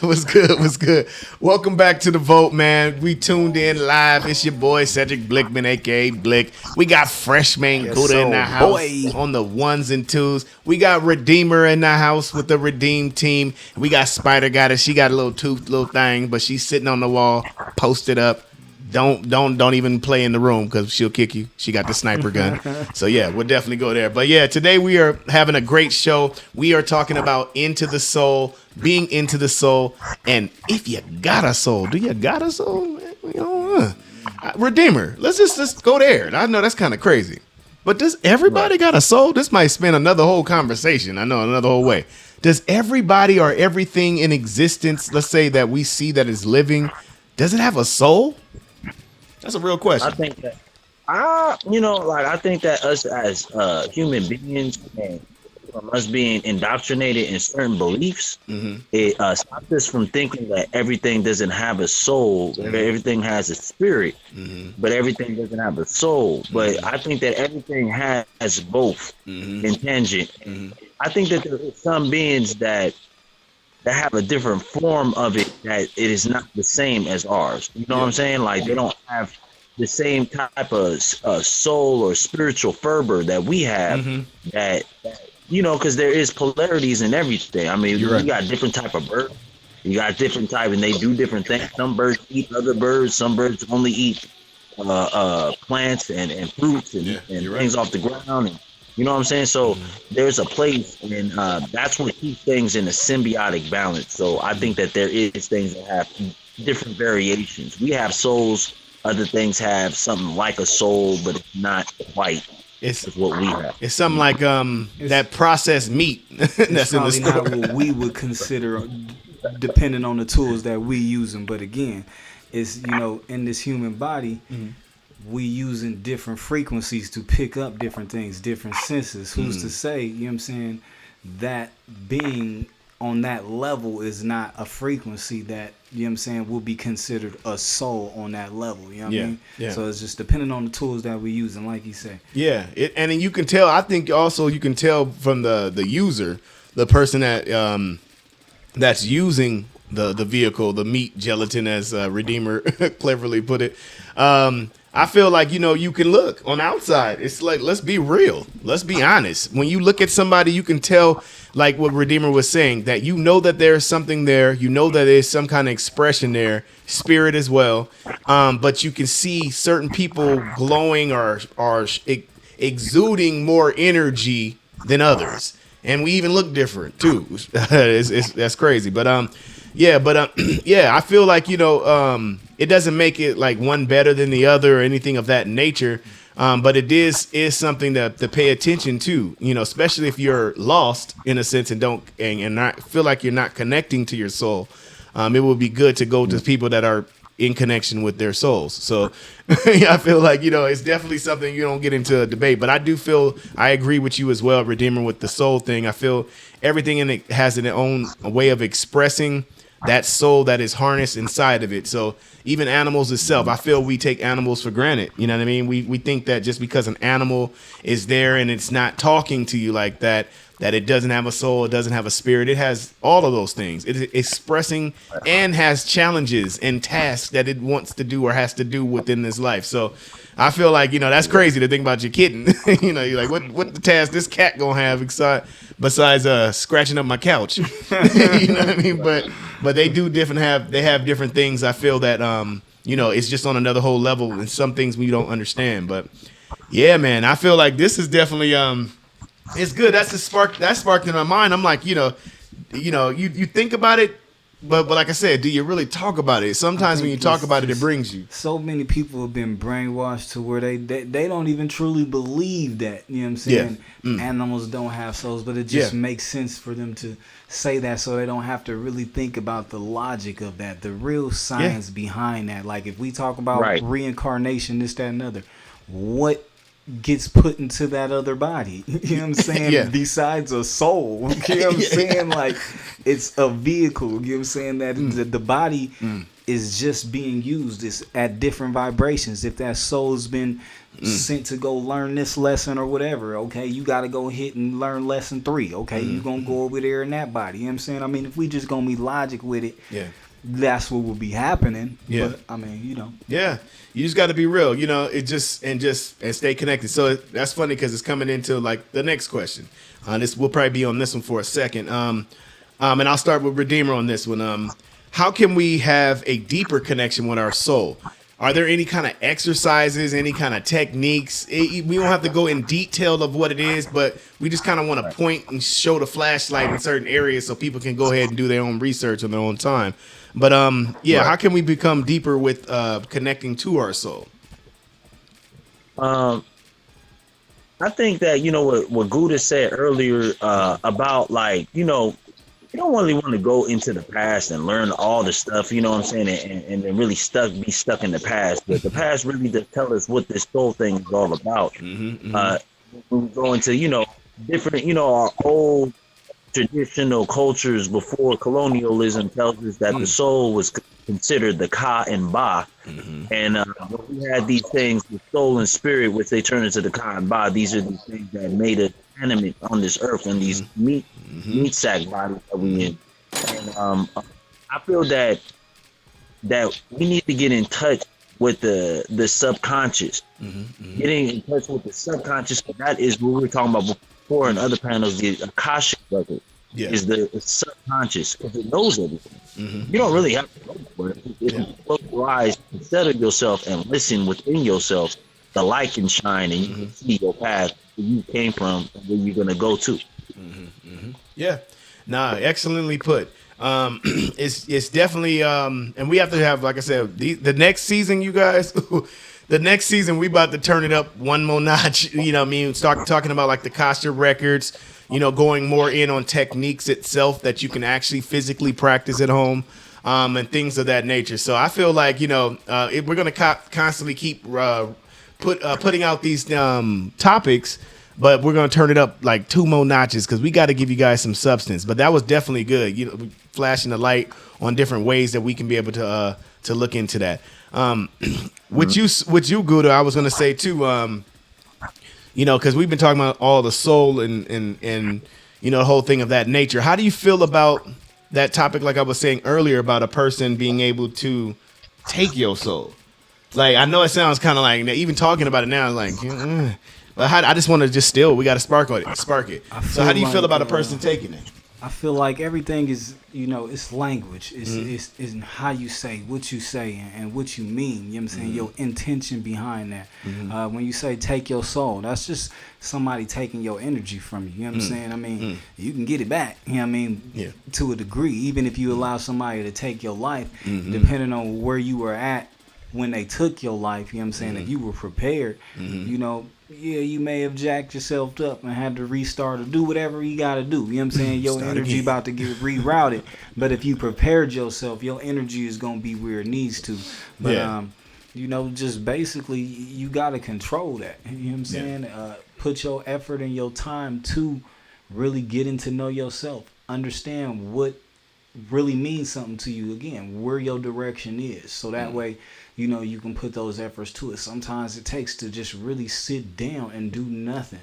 What's good? Welcome back to the vote, man. We tuned in live. It's your boy Cedric Blickman, aka Blic. We got Freshmayne Gouda in the house on the ones and twos. We got Redeemer in the house with the Redeem team. We got Spider Goddess. She got a little thing, but she's sitting on the wall, posted up. Don't even play in the room because she'll kick you. She got the sniper gun. So yeah, we'll definitely go there. But yeah, today we are having a great show. We are talking about into the soul, being into the soul, and if you got a soul, do you got a soul? Redeemer, let's go there. I know that's kind of crazy, but does everybody got a soul? This might spin another whole conversation. I know, another whole way. Does everybody or everything in existence, let's say that we see that is living, does it have a soul? That's a real question. I think that, I think that us as human beings and from us being indoctrinated in certain beliefs, it stops us from thinking that everything doesn't have a soul, everything has a spirit, but everything doesn't have a soul. But I think that everything has both in tangent. I think that there are some beings that have a different form of it, that it is not the same as ours. You know what I'm saying? Like they don't have the same type of soul or spiritual fervor that we have. That because there is polarities in everything. I mean, you got different type of birds. You got different type, and they do different things. Some birds eat other birds. Some birds only eat plants and fruits and things off the ground. And, you know what I'm saying? So there's a place, and that's what keeps things in a symbiotic balance. So I think that there is things that have different variations. We have souls. Other things have something like a soul, but it's not quite. It's what we have. It's something like that processed meat that's in the store. Not what we would consider, depending on the tools that we using. But again, it's in this human body. We using different frequencies to pick up different things, different senses. Who's to say, you know what I'm saying, that being on that level is not a frequency that, you know what I'm saying, will be considered a soul on that level. You know what I mean? Yeah. So it's just depending on the tools that we use, and like you say. Yeah. And then you can tell, I think also you can tell from the user, the person that that's using the vehicle, the meat gelatin, as Redeemer cleverly put it. I feel like, you can look on the outside. It's like, let's be real. Let's be honest. When you look at somebody, you can tell, like what Redeemer was saying, that that there's something there. That there's some kind of expression there, spirit as well. But you can see certain people glowing or exuding more energy than others. And we even look different too. That's crazy. But I feel like, it doesn't make it like one better than the other or anything of that nature. But it is something to pay attention to, especially if you're lost in a sense and not feel like you're not connecting to your soul. it would be good to go to people that are in connection with their souls. So I feel like, it's definitely something you don't get into a debate, but I agree with you as well, Redeemer, with the soul thing. I feel everything in it has its own way of expressing that soul that is harnessed inside of it. So even animals itself, I feel we take animals for granted. You know what I mean? We think that just because an animal is there and it's not talking to you like that it doesn't have a soul, it doesn't have a spirit. It has all of those things. It is expressing and has challenges and tasks that it wants to do or has to do within this life. So I feel like, that's crazy to think about your kitten. You're like, what the task this cat gonna have besides scratching up my couch? You know what I mean? But they do they have different things. I feel that it's just on another whole level, and some things we don't understand. But yeah, man, I feel like this is definitely it's good. That's the spark that sparked in my mind. I'm like, you think about it, but like I said, do you really talk about it? Sometimes when you talk about it, it brings you. So many people have been brainwashed to where they don't even truly believe that. You know what I'm saying? Yeah. Animals don't have souls, but it just makes sense for them to say that, so they don't have to really think about the logic of that, the real science behind that. Like if we talk about reincarnation, this, that, and other, what gets put into that other body, you know what I'm saying? Besides a soul, you know what I'm saying? Like it's a vehicle, you know what I'm saying? That the body is just being used. It's at different vibrations. If that soul's been sent to go learn this lesson or whatever, okay, you got to go hit and learn lesson 3. Okay, you gonna go over there in that body, you know what I'm saying? I mean, if we just gonna be logic with it, that's what will be happening. But I mean, you just got to be real, and stay connected. So that's funny because it's coming into like the next question. We'll probably be on this one for a second. And I'll start with Redeemer on this one. How can we have a deeper connection with our soul? Are there any kind of exercises, any kind of techniques? We don't have to go in detail of what it is, but we just kind of want to point and show the flashlight in certain areas so people can go ahead and do their own research on their own time. But how can we become deeper with connecting to our soul? I think that what Gouda said earlier about like you don't really want to go into the past and learn all the stuff, you know what I'm saying, and then really be stuck in the past. But the past really does tell us what this soul thing is all about. When we go into different our old traditional cultures before colonialism tells us that the soul was considered the Ka and Ba. And when we had these things, the soul and spirit, which they turn into the Ka and Ba, these are the things that made us animate on this earth and these meat sack bodies that we in. And I feel that we need to get in touch with the subconscious. Getting in touch with the subconscious, that is what we were talking about before in other panels, the Akashic record is the subconscious, because it knows everything. You don't really have to go for it. If you close your eyes, settle yourself, and listen within yourself, the light can shine and you can see your path where you came from and where you're going to go to. Yeah. Nah, excellently put. It's definitely, and we have to have, like I said, the next season, you guys, the next season, we about to turn it up one more notch. You know what I mean? Start talking about like the Kasha records, going more in on techniques itself that you can actually physically practice at home, and things of that nature. So I feel like, we're going to constantly keep putting out these topics, but we're going to turn it up like 2 more notches because we got to give you guys some substance. But that was definitely good, flashing the light on different ways that we can be able to look into that. With you, Gouda, I was going to say too, because we've been talking about all the soul and the whole thing of that nature. How do you feel about that topic? Like I was saying earlier about a person being able to take your soul. Like, I know it sounds kind of like, even talking about it now, like, but I just want to we got to spark it. So how do you feel about a person taking it? I feel like everything is, it's language. It's how you say, what you say, and what you mean. You know what I'm saying? Your intention behind that. When you say take your soul, that's just somebody taking your energy from you. You know what I'm saying? I mean, you can get it back. You know what I mean? To a degree, even if you allow somebody to take your life, depending on where you were at when they took your life. You know what I'm saying? If you were prepared, yeah, you may have jacked yourself up and had to restart or do whatever you got to do. You know what I'm saying? Your Start energy again. about to get rerouted. But if you prepared yourself, your energy is going to be where it needs to. But, Yeah. you know, just basically, you got to control that. You know what I'm saying? Put your effort and your time to really getting to know yourself. Understand what really means something to you. Again, where your direction is. So that way, you know, you can put those efforts to it. Sometimes it takes to just really sit down and do nothing.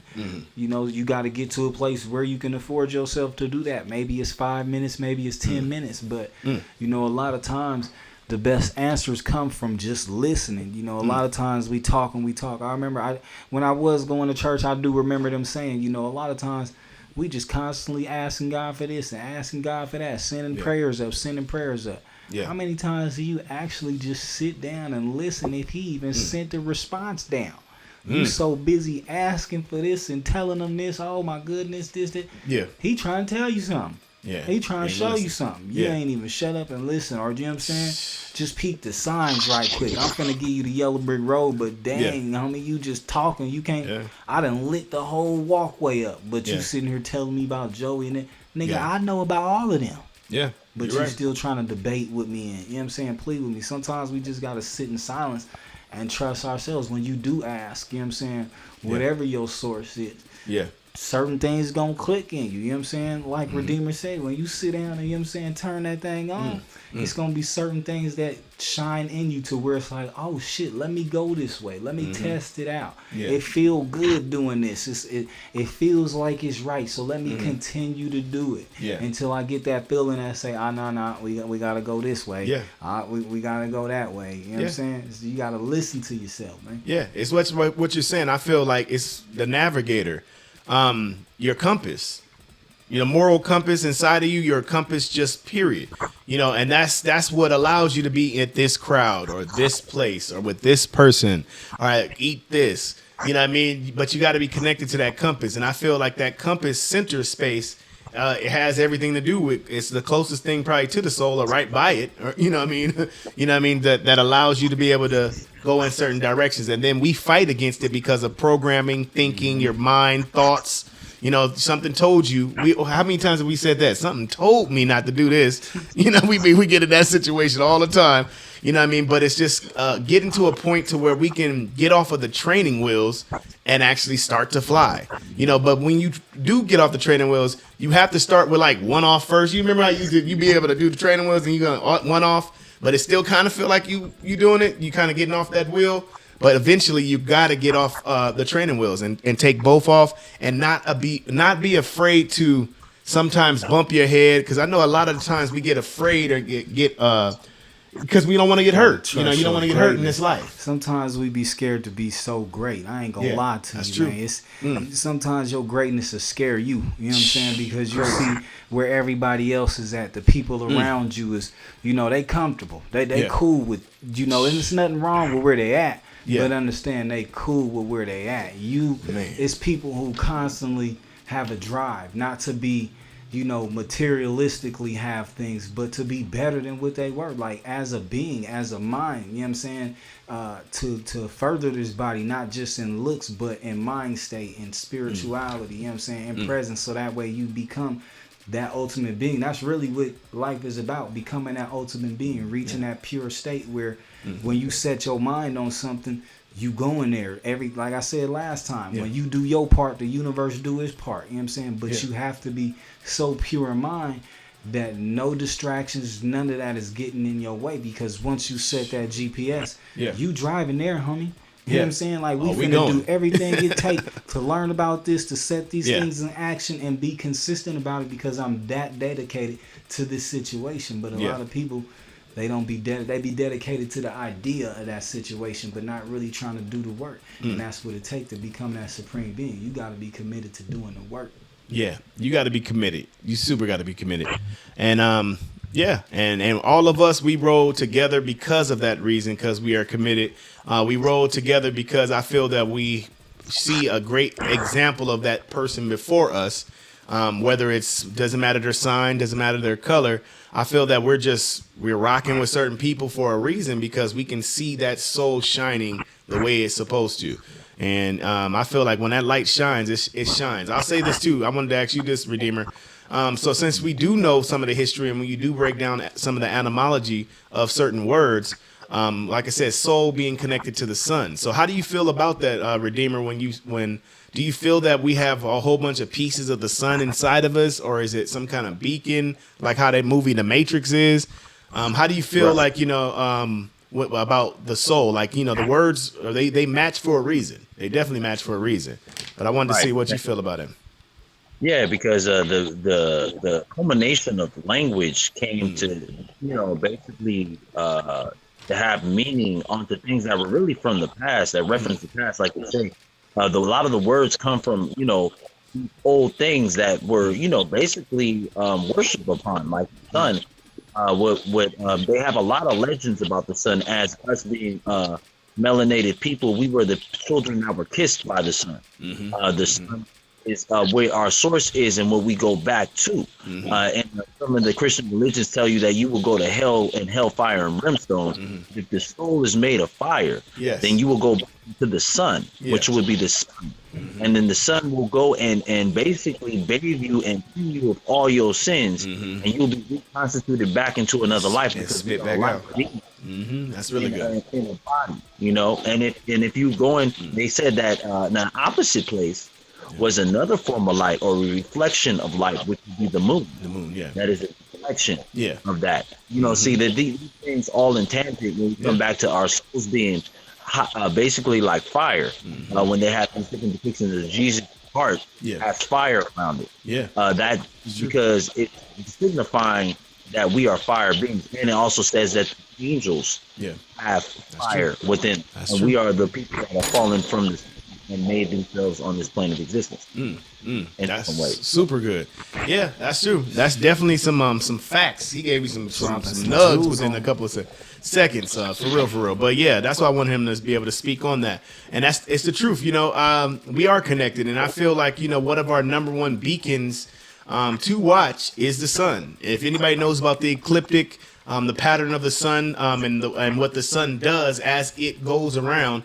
You know, you got to get to a place where you can afford yourself to do that. Maybe it's 5 minutes, maybe it's 10 minutes. But, you know, a lot of times the best answers come from just listening. You know, a lot of times we talk and we talk. I remember when I was going to church, I do remember them saying, you know, a lot of times we just constantly asking God for this and asking God for that, sending prayers up, sending prayers up. Yeah. How many times do you actually just sit down and listen if he even sent the response down? You so busy asking for this and telling them this, oh my goodness, this, that. Yeah. He trying to tell you something. Yeah. He trying to Ain't show you listen. something. You Yeah. ain't even shut up and listen. Or, you know what I'm saying? Just peek the signs right quick. I'm finna give you the yellow brick road, but dang, homie, you just talking. You can't. Yeah. I done lit the whole walkway up, but you Yeah. sitting here telling me about Joey and it. Nigga, Yeah. I know about all of them. Yeah. But You're you right. still trying to debate with me and, you know what I'm saying, plead with me. Sometimes we just got to sit in silence and trust ourselves. When you do ask, you know what I'm saying, whatever your source is, Yeah. certain things going to click in you. You know what I'm saying? Like Redeemer said, when you sit down and, you know what I'm saying, turn that thing on, it's going to be certain things that shine in you to where it's like, oh shit, let me go this way. Let me test it out. Yeah. It feel good doing this. It feels like it's right. So let me continue to do it Yeah. until I get that feeling that say, nah, we got to go this way. Yeah. We got to go that way. You know what I'm saying? So you got to listen to yourself, man. Yeah, it's what you're saying. I feel like it's the navigator, your compass, your moral compass inside of you, your compass, just period. You know, and that's what allows you to be at this crowd or this place or with this person. All right, eat this. You know what I mean? But you got to be connected to that compass, and I feel like that compass center space. It has everything to do with, it's the closest thing probably to the soul or right by it, or you know what I mean? You know what I mean? That allows you to be able to go in certain directions. And then we fight against it because of programming, thinking, your mind, thoughts. You know, something told you. How many times have we said that? Something told me not to do this. You know, we get in that situation all the time. You know what I mean? But it's just getting to a point to where we can get off of the training wheels and actually start to fly. You know, but when you do get off the training wheels, you have to start with like one off first. You remember how you be able to do the training wheels and you're going one off, but it still kind of feel like you doing it. You kind of getting off that wheel. But eventually you got to get off the training wheels and take both off and not be afraid to sometimes bump your head. Because I know a lot of the times we get afraid or get because we don't want to get hurt. You know, you don't want to get hurt in this life. Sometimes we be scared to be so great. I ain't gonna lie to that's you, true. man. Sometimes your greatness will scare you. You know what I'm saying? Because you see where everybody else is at. The people around you is, you know, they comfortable. They cool with, you know, and there's nothing wrong with where they at. Yeah. But understand they cool with where they at. It's people who constantly have a drive, not to be, you know, materialistically have things, but to be better than what they were, like as a being, as a mind, you know what I'm saying? To further this body, not just in looks, but in mind state and spirituality, you know what I'm saying? In presence, so that way you become that ultimate being. That's really what life is about, becoming that ultimate being, reaching that pure state where when you set your mind on something, you go in there. Like I said last time, when you do your part, the universe do its part. You know what I'm saying? But you have to be so pure in mind that no distractions, none of that is getting in your way. Because once you set that GPS, you driving there, homie. You know what I'm saying? Like we finna do everything it takes to learn about this, to set these things in action and be consistent about it, because I'm that dedicated to this situation. But a lot of people, they don't be they be dedicated to the idea of that situation, but not really trying to do the work. And that's what it takes to become that supreme being. You got to be committed to doing the work. Yeah, you got to be committed. You super got to be committed. And and all of us, we roll together because of that reason, because we are committed. We roll together because I feel that we see a great example of that person before us. Whether it's, doesn't matter their sign, doesn't matter their color. I feel that we're rocking with certain people for a reason, because we can see that soul shining the way it's supposed to. And I feel like when that light shines, it shines. I'll say this too. I wanted to ask you this, Redeemer. So since we do know some of the history and when you do break down some of the etymology of certain words, like I said, soul being connected to the sun. So how do you feel about that, Redeemer, when do you feel that we have a whole bunch of pieces of the sun inside of us, or is it some kind of beacon, like how that movie The Matrix is? How do you feel like, about the soul? Like, the words, they match for a reason. They definitely match for a reason. But I wanted to see what you feel about it. Yeah, because the culmination of language came to, basically to have meaning onto things that were really from the past, that reference the past. Like you say, a lot of the words come from, old things that were, basically worshipped upon, like the sun. They have a lot of legends about the sun as us being melanated people. We were the children that were kissed by the sun. The sun is where our source is and where we go back to. And some of the Christian religions tell you that you will go to hell and hellfire and brimstone. If the soul is made of fire, then you will go back to the sun, which would be the sun. And then the sun will go and basically bathe you and clean you of all your sins, and you'll be reconstituted back into another life because spit back out. That's really good. In a body, and if you go in, they said that the opposite place was another form of light or a reflection of light, which would be the moon. The moon, yeah. That is a reflection of that. See that these things all in tangent when we come back to our souls being basically like fire. When they have these different depictions of Jesus' heart has fire around it. That because it's signifying that we are fire beings. And it also says that the angels have fire within. And we are the people that are fallen from this and made themselves on this plane of existence. That's super good. Yeah, that's true. That's definitely some facts. He gave you some nugs within a couple of seconds, for real. But yeah, that's why I want him to be able to speak on that. And it's the truth. We are connected, and I feel like one of our number one beacons to watch is the sun. If anybody knows about the ecliptic, the pattern of the sun, and what the sun does as it goes around.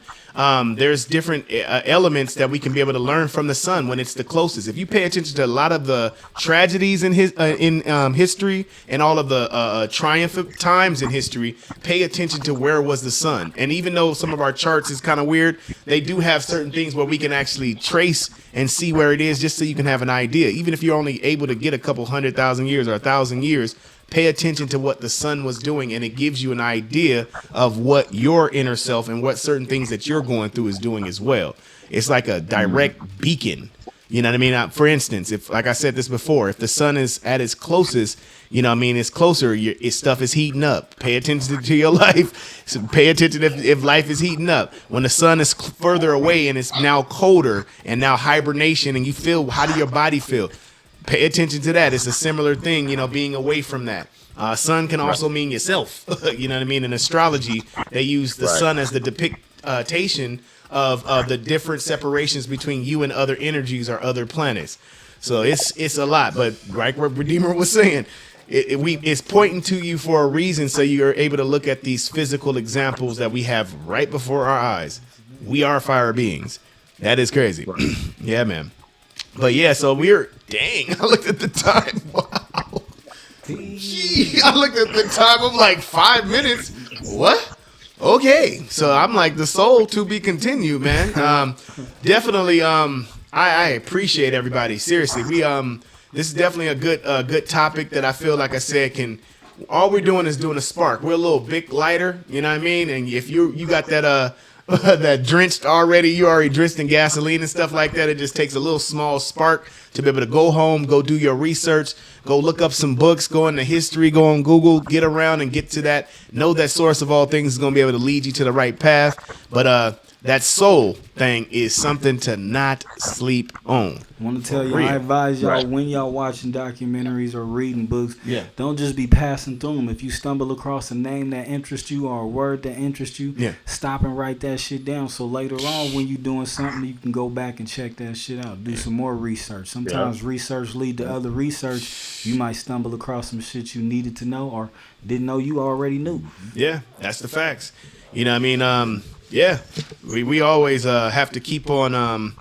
There's different elements that we can be able to learn from the sun when it's the closest. If you pay attention to a lot of the tragedies in history and all of the triumphant times in history, pay attention to where was the sun. And even though some of our charts is kind of weird, they do have certain things where we can actually trace and see where it is, just so you can have an idea. Even if you're only able to get a couple 100,000 years or 1,000 years, pay attention to what the sun was doing, and it gives you an idea of what your inner self and what certain things that you're going through is doing as well. It's like a direct beacon. You know what I mean? For instance, if, like I said this before, if the sun is at its closest, it's closer, stuff is heating up. Pay attention to your life. So pay attention if life is heating up. When the sun is further away and it's now colder and now hibernation, and you feel, how do your body feel? Pay attention to that. It's a similar thing, being away from that. Sun can also mean yourself. You know what I mean? In astrology, they use the sun as the depiction of the different separations between you and other energies or other planets. So it's a lot. But like what Redeemer was saying, it's pointing to you for a reason, so you're able to look at these physical examples that we have right before our eyes. We are fire beings. That is crazy. Yeah, man. But yeah, so dang, I looked at the time. Wow. Gee, I looked at the time. I'm like 5 minutes. What? Okay. So I'm like, the soul to be continued, man. Definitely. I appreciate everybody. Seriously. This is definitely a good topic that I feel like I said all we're doing is doing a spark. We're a little bit lighter, you know what I mean? And if you got that, that you're already drenched in gasoline and stuff like that. It just takes a little small spark to be able to go home, go do your research, go look up some books, go into history, go on Google, get around and get to that. Know that source of all things is going to be able to lead you to the right path. But that soul thing is something to not sleep on. I want to tell you, I advise y'all when y'all watching documentaries or reading books, don't just be passing through them. If you stumble across a name that interests you or a word that interests you, stop and write that shit down. So later on, when you're doing something, you can go back and check that shit out. Do some more research. Sometimes research lead to other research. You might stumble across some shit you needed to know or didn't know you already knew. Yeah, that's the facts. You know what I mean? Yeah, we always have to keep on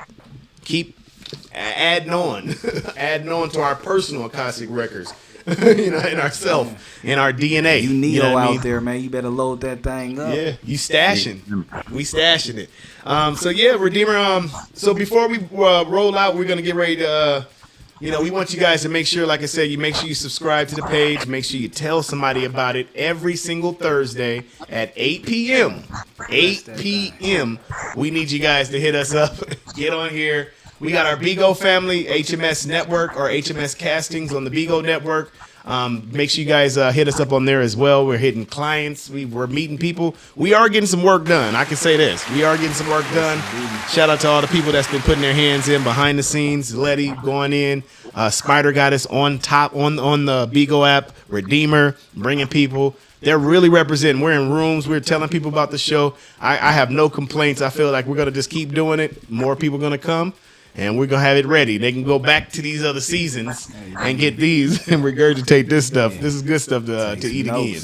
keep adding on adding on to our personal Akashic records. In ourself, in our DNA. You Neo know what I out mean? there, man. You better load that thing up. Yeah, you stashing. We stashing it. So yeah, Redeemer. So before we roll out, we're gonna get ready to. We want you guys to make sure, like I said, you make sure you subscribe to the page. Make sure you tell somebody about it every single Thursday at 8 p.m. 8 p.m. We need you guys to hit us up. Get on here. We got our Bigo family, HMS Network, or HMS Castings on the Bigo Network. Make sure you guys hit us up on there as well. We're hitting clients. We're meeting people. We are getting some work done. I can say this. We are getting some work done. Shout out to all the people that's been putting their hands in behind the scenes. Letty going in. Spider Goddess on top on the Bigo app. Redeemer bringing people. They're really representing. We're in rooms. We're telling people about the show. I have no complaints. I feel like we're going to just keep doing it. More people are going to come. And we're going to have it ready. They can go back to these other seasons and get these and regurgitate this stuff. This is good stuff to eat again.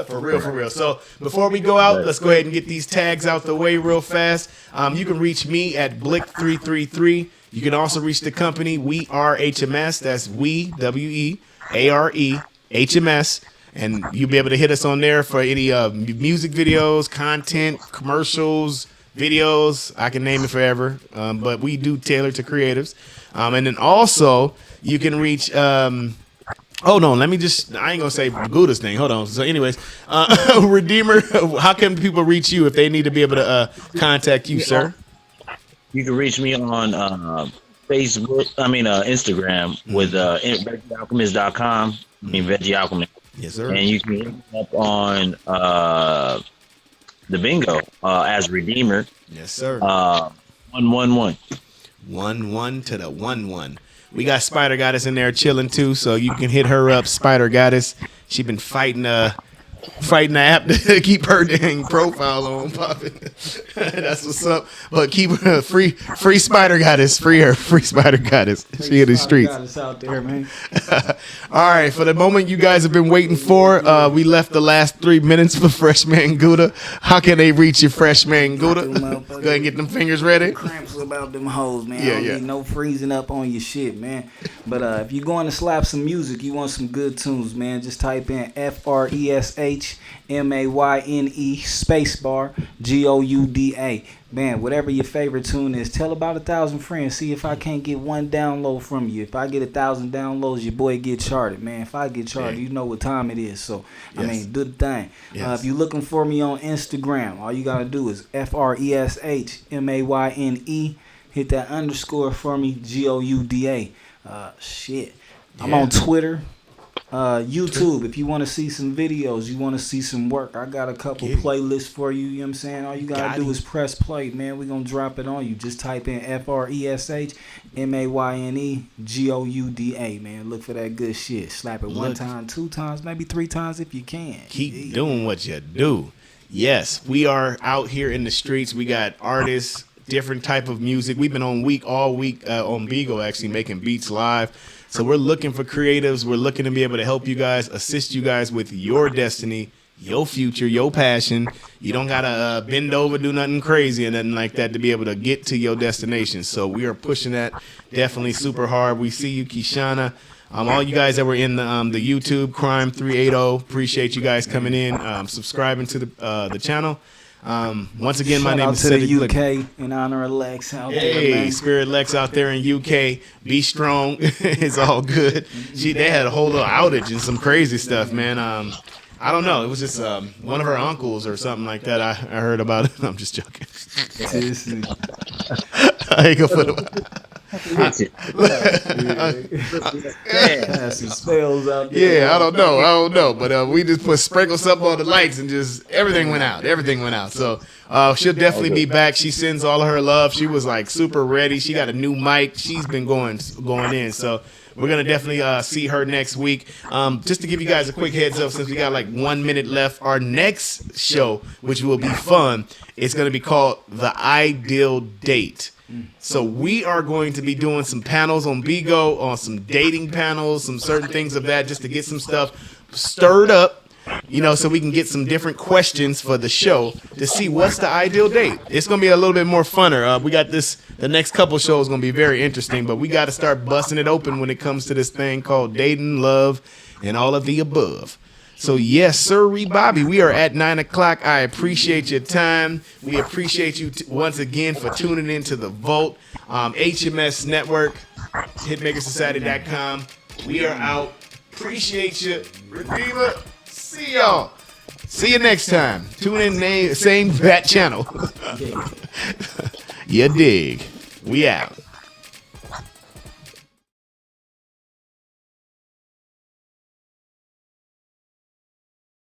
For real. So before we go out, let's go ahead and get these tags out the way real fast. You can reach me at Blic333. You can also reach the company. We are HMS. That's we, W-E-A-R-E, HMS. And you'll be able to hit us on there for any music videos, content, commercials, videos. I can name it forever, but we do tailor to creatives. And then also you can reach hold on, I ain't gonna say Gouda's thing. Hold on. So anyways, Redeemer, how can people reach you if they need to be able to contact you, sir? You can reach me on Facebook, Instagram with VeggieAlchemist.com. Veggie Alchemist. Yes, sir. And you can look up on the Bingo as Redeemer. Yes, sir. 111. 1-1 to the 1-1. We got Spider Goddess in there chilling too, so you can hit her up, Spider Goddess. She been fighting the app to keep her dang profile on popping. That's what's up. But keep her free Spider Goddess, free Spider Goddess. She in the streets. Goddess out there, man. All right, for the moment you guys have been waiting for, we left the last 3 minutes for Freshmayne Gouda. How can they reach you, Freshmayne Gouda? Go ahead and get them fingers ready. Cramps about them hoes, man. Yeah, I don't yeah. need no freezing up on your shit, man. But if you're going to slap some music, you want some good tunes, man, just type in FRESHMAYNE spacebar GOUDA. Man, whatever your favorite tune is, tell about 1,000 friends. See if I can't get one download from you. If I get 1,000 downloads, your boy get charted, man. If I get charted, you know what time it is. So, Yes. do the thing. Yes. If you're looking for me on Instagram, all you got to do is FRESHMAYNE. Hit that underscore for me, GOUDA. Shit. I'm on Twitter. YouTube, if you want to see some videos, you want to see some work, I got a couple playlists for you. You know what I'm saying? All you got to do is press play, man. We're going to drop it on you. Just type in FRESHMAYNE GOUDA, man. Look for that good shit. Slap it one time, 2 times, maybe 3 times if you can. Keep doing what you do. Yes, we are out here in the streets. We got artists, different type of music. We've been all week on Bigo actually making beats live. So we're looking for creatives. We're looking to be able to help you guys, assist you guys with your destiny, your future, your passion. You don't got to bend over, do nothing crazy or nothing like that to be able to get to your destination. So we are pushing that definitely super hard. We see you, Kishana. All you guys that were in the YouTube, Crime 380, appreciate you guys coming in, subscribing to the channel. Once again, my name is Shout out to the Blic. UK in honor of Lex out there, Hey, man. Spirit Lex out there in UK. Be strong. It's all good. They had a whole little outage and some crazy stuff, man. I don't know. It was just one of her uncles or something like that. I heard about it. I'm just joking. I ain't gonna put them. Some spells out there. Yeah, I don't know. But we just sprinkle something on the lights and just everything went out. So she'll definitely be back. She sends all of her love. She was like super ready. She got a new mic. She's been going in. So we're gonna definitely see her next week. Just to give you guys a quick heads up, since we got like 1 minute left, our next show, which will be fun, it's gonna be called The Ideal Date. So we are going to be doing some panels on Bigo, on some dating panels, some certain things of that, just to get some stuff stirred up. so we can get some different questions for the show to see what's the ideal date. It's going to be a little bit more funner. We got the next couple shows going to be very interesting, but we got to start busting it open when it comes to this thing called dating, love, and all of the above. So yes, sir, Bobby, we are at 9 o'clock. I appreciate your time. We appreciate you once again for tuning into the Vault. HMS Network, hitmakersociety.com. We are out. Appreciate you, Redeemer. See y'all. See you next time. Tune in, same bat channel. You dig. We out.